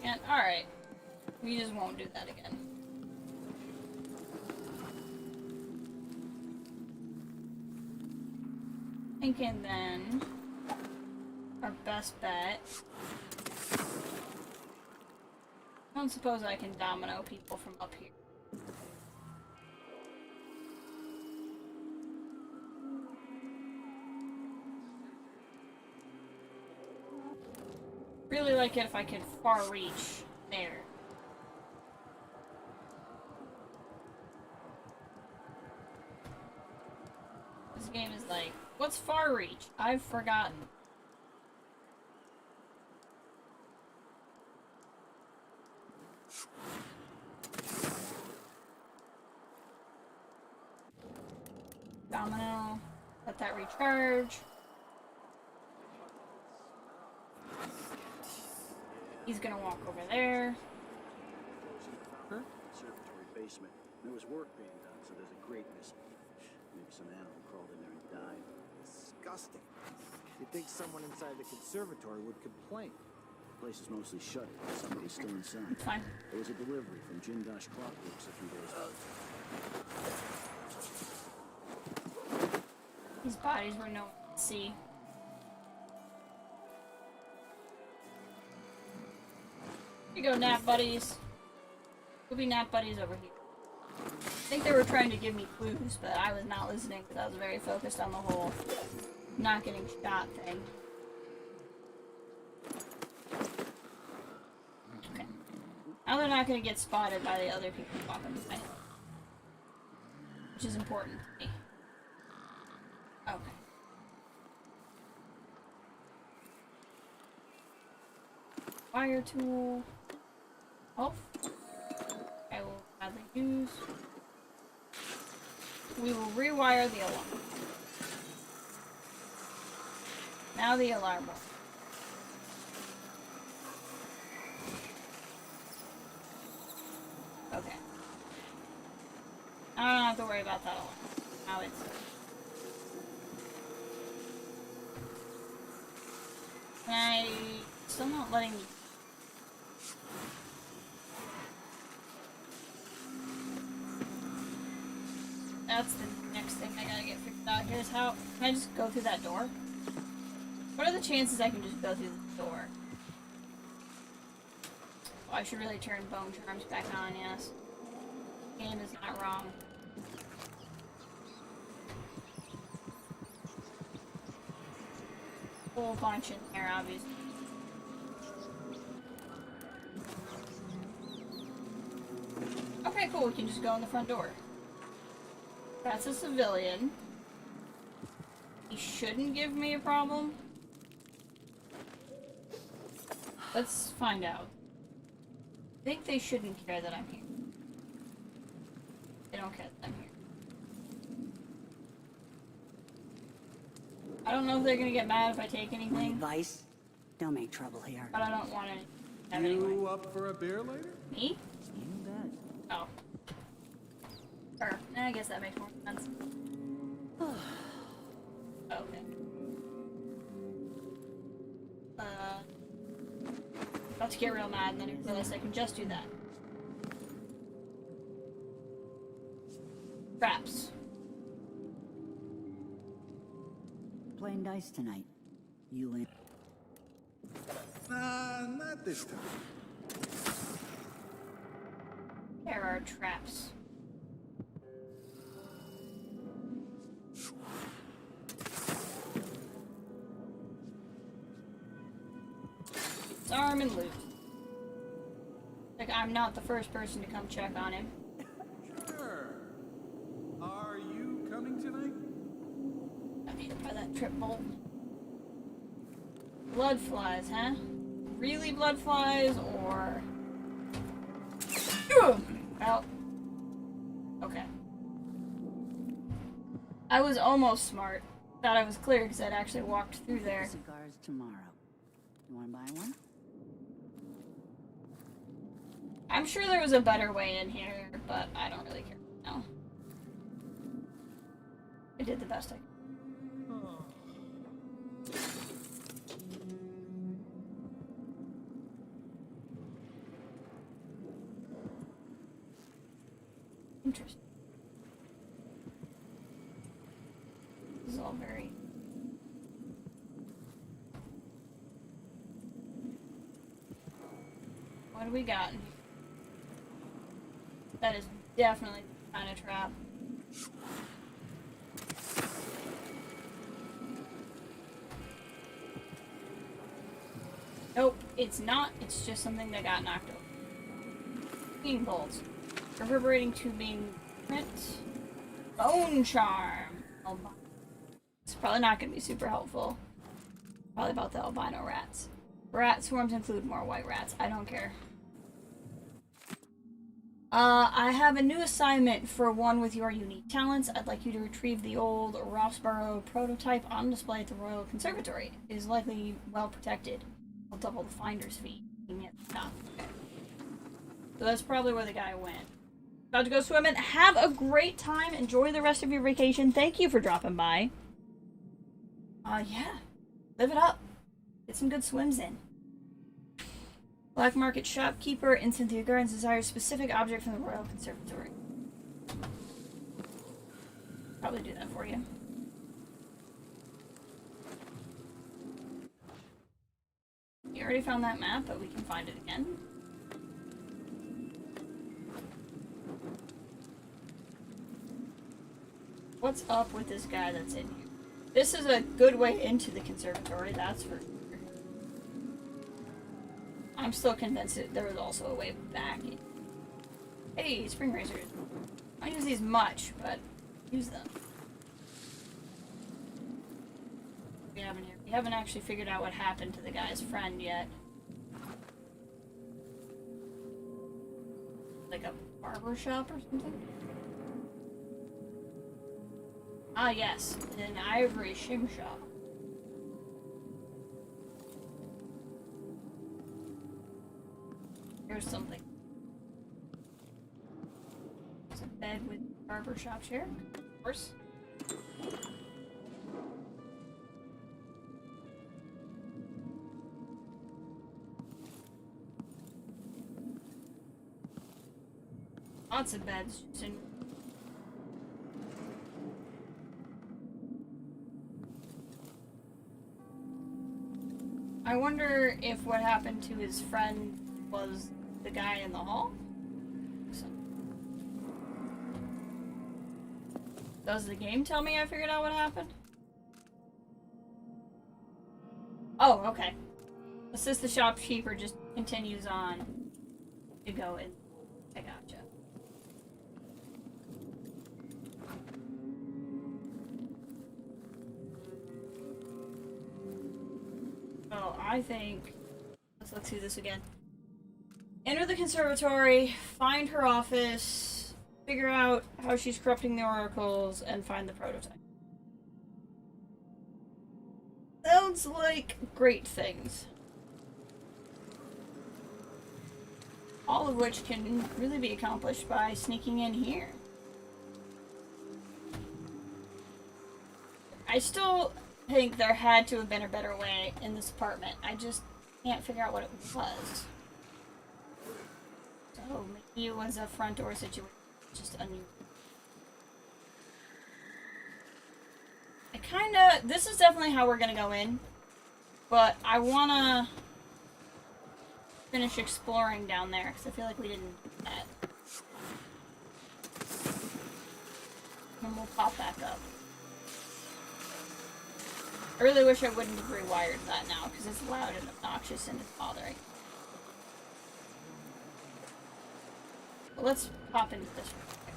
And, alright. We just won't do that again. Thinking then, our best bet. I don't suppose I can domino people from up here. Really like it if I could far reach there. This game is like, what's far reach? I've forgotten. Domino. Let that recharge. He's gonna walk over there. Huh? Conservatory basement. There was work being done, so there's a grate missing. Maybe some animal crawled in there and died. Disgusting. You'd think someone inside the conservatory would complain. The place is mostly shuttered, but somebody's still inside. Fine. There was a delivery from Jindosh Clockworks a few days ago. These bodies were no one could see. Here you go, nap buddies. We'll be nap buddies over here. I think they were trying to give me clues, but I was not listening because I was very focused on the whole not getting shot thing. Okay. Now they're not going to get spotted by the other people walking by. Which is important to me. Okay. Fire tool. Health. I will gladly use. We will rewire the alarm. Now the alarm will. Okay. I don't have to worry about that alarm. Now it's... And I... Still not letting me... That's the next thing I gotta get figured out. Here's how... Can I just go through that door? What are the chances I can just go through the door? Oh, I should really turn bone charms back on, yes. Game is not wrong. whole bunch in there, obviously. Okay, cool. We can just go in the front door. That's a civilian. He shouldn't give me a problem. Let's find out. I think they shouldn't care that I'm here. They don't care that I'm here. I don't know if they're gonna get mad if I take anything. Advice? Don't make trouble here. But I don't want any. Anyway. You up for a beer later? Me? You bet. Oh. Sure. I guess that makes more sense. Okay. About to get real mad and then I realize I can just do that. Traps. Playing dice tonight. You in? Nah, not this time. There are traps. Arm and loot. Like, I'm not the first person to come check on him. Sure. Are you coming tonight? I'm hit by that trip bolt. Blood flies, huh? Really blood flies, or... Well... Okay. I was almost smart. Thought I was clear because I'd actually walked through there. Cigars tomorrow. You want to buy one? I'm sure there was a better way in here, but I don't really care now. I did the best I could. Interesting. This is all very... What do we got? That is definitely the kind of trap. Nope, it's not. It's just something that got knocked over. Being bolts. Reverberating tubing. Print. Bone charm. Albino. It's probably not going to be super helpful. Probably about the albino rats. Rat swarms include more white rats. I don't care. I have a new assignment for one with your unique talents. I'd like you to retrieve the old Rossborough prototype on display at the Royal Conservatory. It is likely well protected. I'll double the finder's fee. Okay. So that's probably where the guy went. About to go swimming. Have a great time. Enjoy the rest of your vacation. Thank you for dropping by. Yeah. Live it up. Get some good swims in. Black market shopkeeper in Cynthia Gardens desires specific object from the Royal Conservatory. Probably do that for you. You already found that map, but we can find it again. What's up with this guy that's in here? This is a good way into the conservatory, that's for sure. I'm still convinced that there was also a way back in. Hey, spring razors. I don't use these much, but use them. We haven't actually figured out what happened to the guy's friend yet. Like a barber shop or something? Ah, yes, an ivory shim shop. Here's something. There's a bed with barber shop chair, of course. Lots of beds just in. I wonder if what happened to his friend was the guy in the hall? So. Does the game tell me I figured out what happened? Oh, okay. Assist the shopkeeper just continues on to go in. I gotcha. Oh, I think... Let's do this again. Enter the conservatory, find her office, figure out how she's corrupting the oracles, and find the prototype. Sounds like great things. All of which can really be accomplished by sneaking in here. I still think there had to have been a better way in this apartment. I just can't figure out what it was. So maybe it was a front door situation. Just unusual. This is definitely how we're gonna go in. But I wanna finish exploring down there, because I feel like we didn't do that. And we'll pop back up. I really wish I wouldn't have rewired that now, because it's loud and obnoxious and it's bothering. But let's pop into this real quick.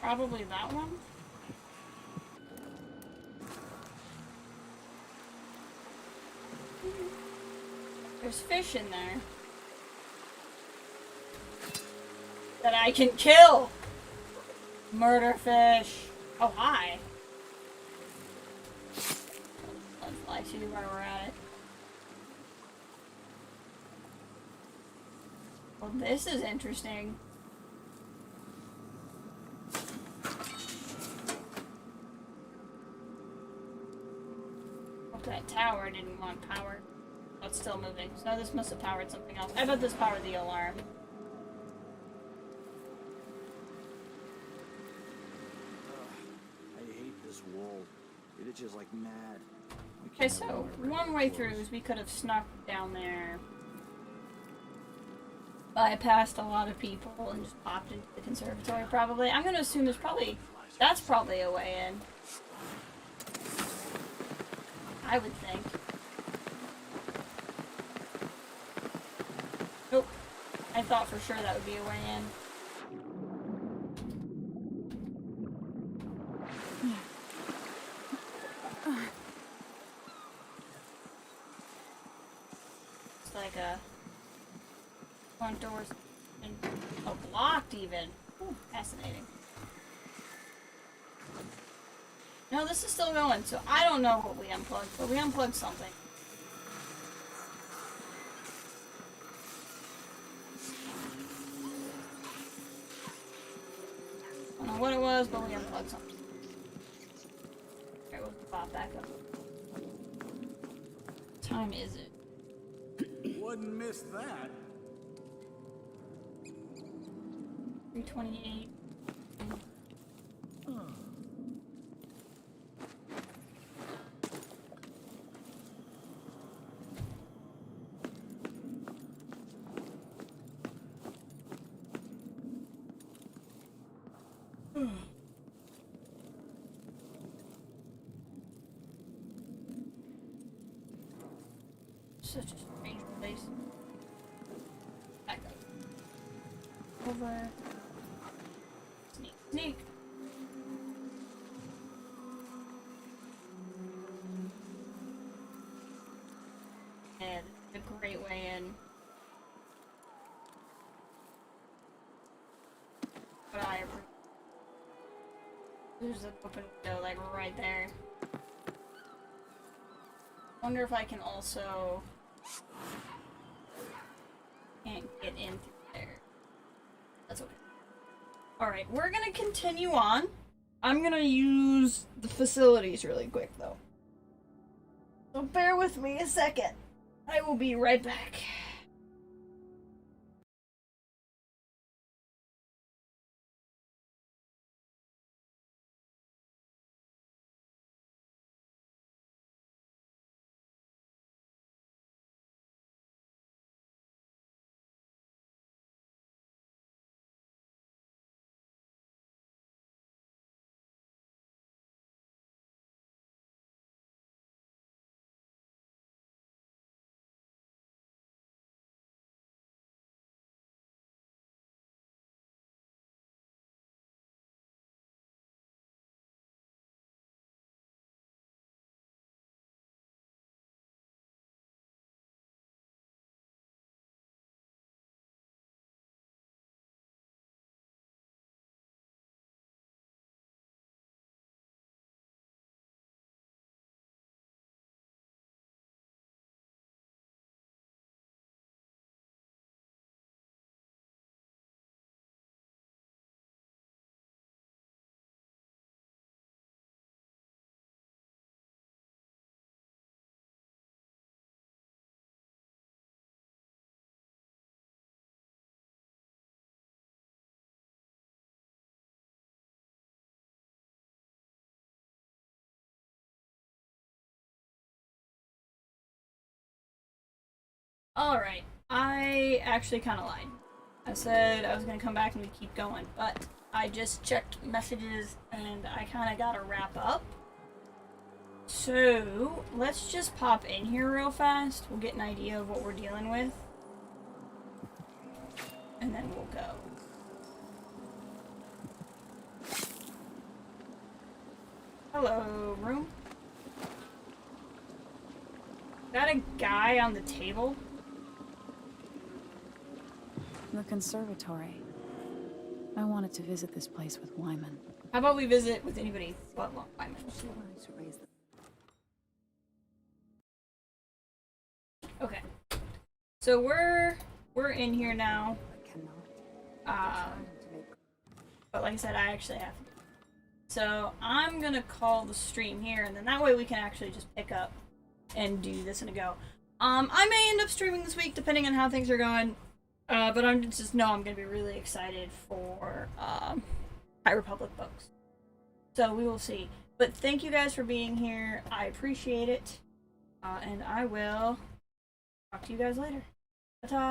Probably that one? There's fish in there that I can kill! Murder fish! Oh, hi! Let's fly to where we're at it. Well, this is interesting. That tower didn't want power. Oh, it's still moving. So this must have powered something else. I bet this powered the alarm. I hate this wall. It itches like mad. Okay, so one way through is we could have snuck down there, bypassed a lot of people, and just popped into the conservatory probably. I'm gonna assume that's probably a way in. I would think. Nope. I thought for sure that would be a way in. It's like a front doors and blocked even. Ooh, fascinating. No, this is still going, so I don't know what we unplugged, but we unplugged something. I don't know what it was, but we unplugged something. Alright, we'll pop back up. What time is it? Wouldn't miss that. 3:28. Such a strange place. Back up. Over. Sneak, sneak. And a great way in. But I appreciate. There's an open window, like right there. Wonder if I can also can't get in through there. That's okay. Alright, we're gonna continue on. I'm gonna use the facilities really quick though. So bear with me a second. I will be right back. Alright, I actually kind of lied. I said I was going to come back and we'd keep going, but I just checked messages and I kind of got to wrap up. So, let's just pop in here real fast. We'll get an idea of what we're dealing with. And then we'll go. Hello, room. Is that a guy on the table? The conservatory. I wanted to visit this place with Wyman. How about we visit with anybody but Wyman? Okay. So we're in here now. But like I said, I actually have to. So I'm gonna call the stream here, and then that way we can actually just pick up and do this in a go. I may end up streaming this week depending on how things are going. But I'm just know I'm gonna be really excited for High Republic books. So we will see. But thank you guys for being here. I appreciate it. And I will talk to you guys later. Ta-ta.